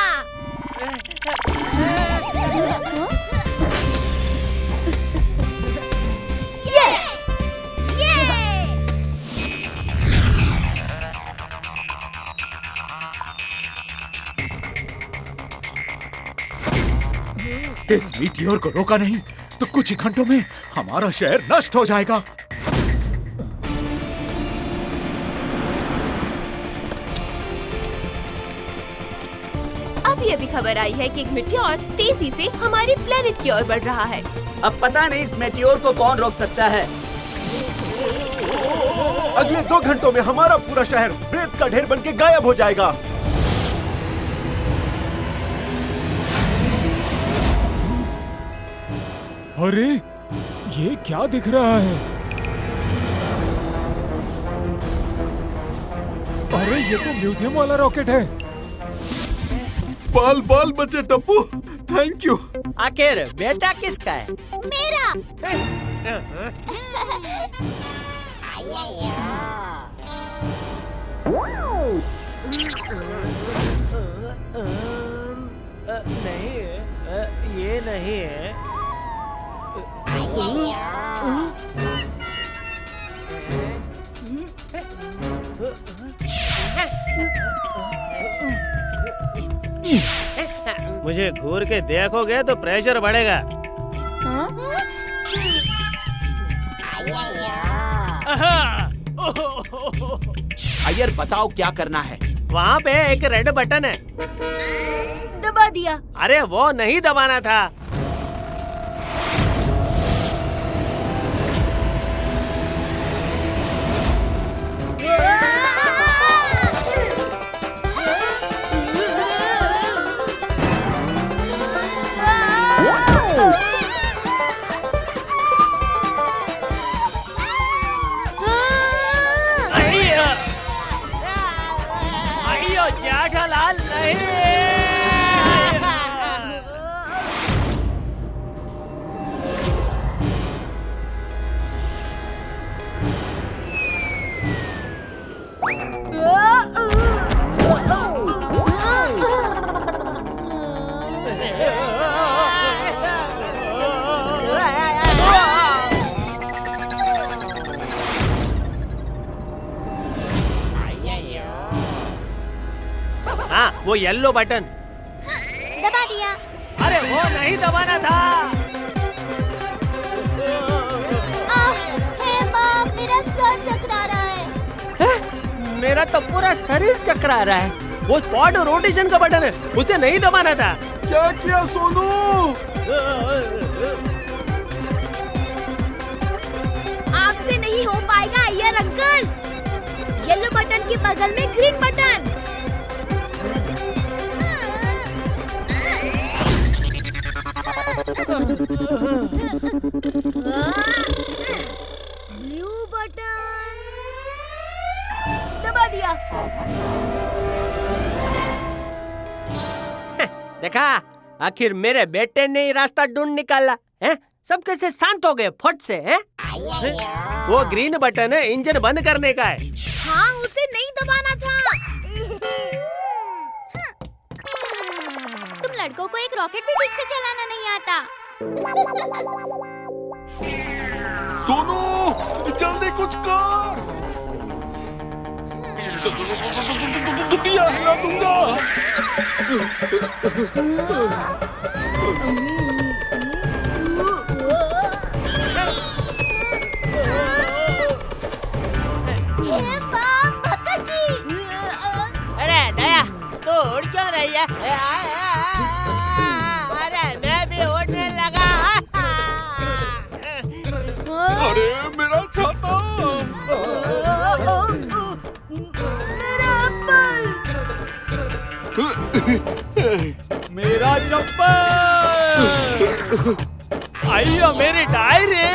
इस मीटियोर को रोका नहीं तो कुछ ही घंटों में हमारा शहर नष्ट हो जाएगा। अब ये भी खबर आई है कि एक मीटियोर तेजी से हमारी प्लेनेट की ओर बढ़ रहा है। अब पता नहीं इस मेटियोर को कौन रोक सकता है। अगले 2 घंटों में हमारा पूरा शहर रेत का ढेर बनके गायब हो जाएगा। अरे ये क्या दिख रहा है? अरे ये तो म्यूजियम वाला रॉकेट है। बाल बाल बचे टप्पू, थैंक यू। आखिर बेटा किसका है? मेरा। नहीं, ये नहीं है। मुझे घूर के देखोगे तो प्रेशर बढ़ेगा। अय्यर बताओ क्या करना है? वहाँ पे एक रेड बटन है। दबा दिया। अरे वो नहीं दबाना था। जेठालाल नहीं। हाँ, वो येलो बटन दबा दिया। अरे वो नहीं दबाना था। हे माँ, मेरा सर चकरा रहा है। मेरा तो पूरा शरीर चकरा रहा है। वो स्पॉट रोटेशन का बटन है, उसे नहीं दबाना था। क्या किया सोनू? आपसे नहीं हो पाएगा अय्यर अंकल। येलो बटन के बगल में ग्रीन बटन। ब्लू बटन दबा दिया। देखा, आखिर मेरे बेटे ने ही रास्ता ढूंढ निकाला है। सब कैसे शांत हो गए फट से हैं? वो ग्रीन बटन है, इंजन बंद करने का है। हाँ, उसे नहीं दबाना था। तुम लड़कों को एक रॉकेट भी ठीक से चलाना नहीं आता। सोनू, जल्दी कुछ कर। दुनिया हिला दूंगा। अरे दया, तू उड़ क्यों रही है? अरे मैं भी उड़ने लगा। अरे मेरा छाता। मेरा चप्पल! आइयो मेरी डायरी!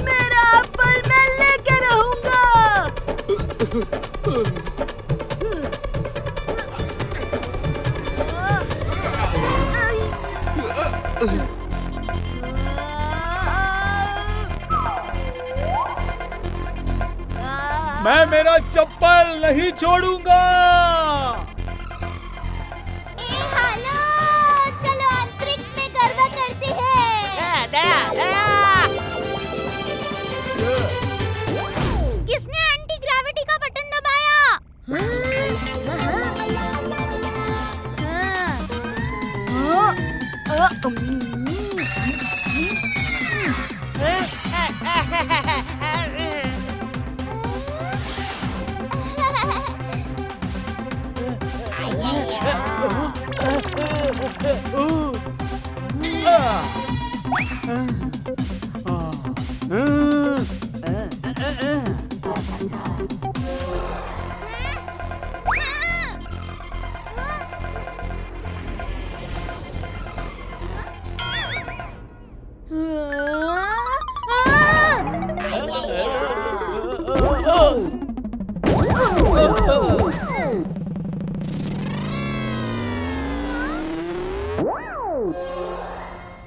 मेरा एप्पल मैं लेके रहूंगा। मैं मेरा चप्पल नहीं छोड़ूंगा। हेलो, चलो अंतरिक्ष में गरबा करते हैं। दया दया। किसने एंटी ग्रेविटी का बटन दबाया?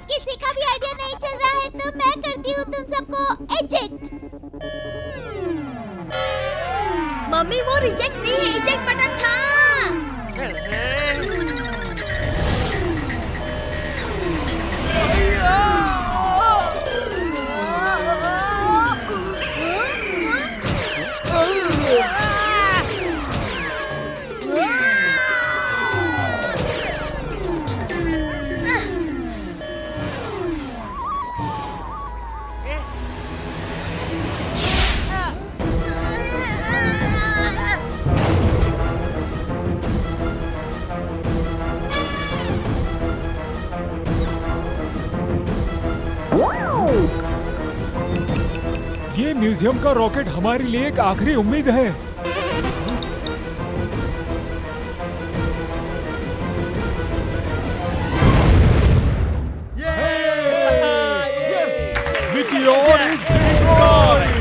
किसी का भी आइडिया नहीं चल रहा है तो मैं करती हूँ तुम सबको एजेक्ट। मम्मी वो रिजेक्ट नहीं है, इजेक्ट बटन था। ये म्यूजियम का रॉकेट हमारे लिए एक आखिरी उम्मीद है। Meteor is destroyed!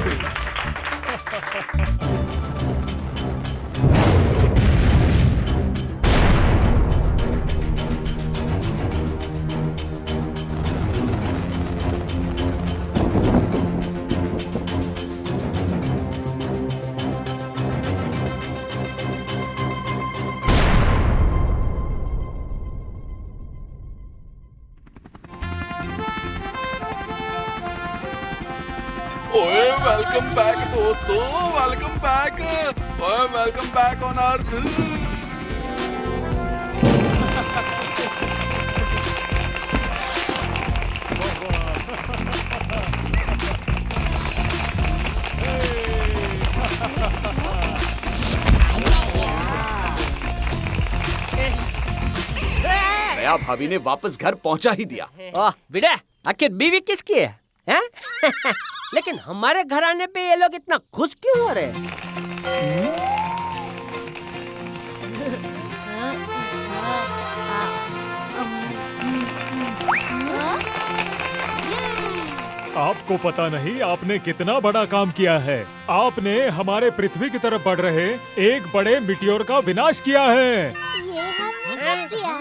ओए वेलकम बैक दोस्तों, वेलकम बैक। ओए वेलकम बैक ऑन अर्थ। दया भाभी ने वापस घर पहुंचा ही दिया। ओह बेटा, आखिर बीवी किसकी है? हैं? लेकिन हमारे घर आने पे ये लोग इतना खुश क्यों हो रहे हैं? आपको पता नहीं आपने कितना बड़ा काम किया है। आपने हमारे पृथ्वी की तरफ बढ़ रहे एक बड़े मिटियोर का विनाश किया है। ये हमने कब किया?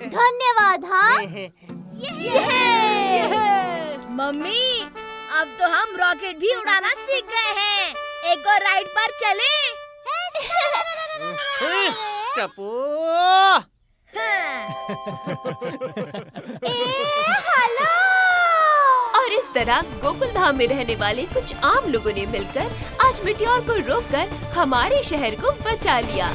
धन्यवाद। हाँ मम्मी अब तो हम रॉकेट भी उड़ाना सीख गए हैं। एक और राइड पर चले? टप्पू। हेलो। और इस तरह गोकुल धाम में रहने वाले कुछ आम लोगों ने मिलकर आज मिटियोर को रोककर हमारे शहर को बचा लिया।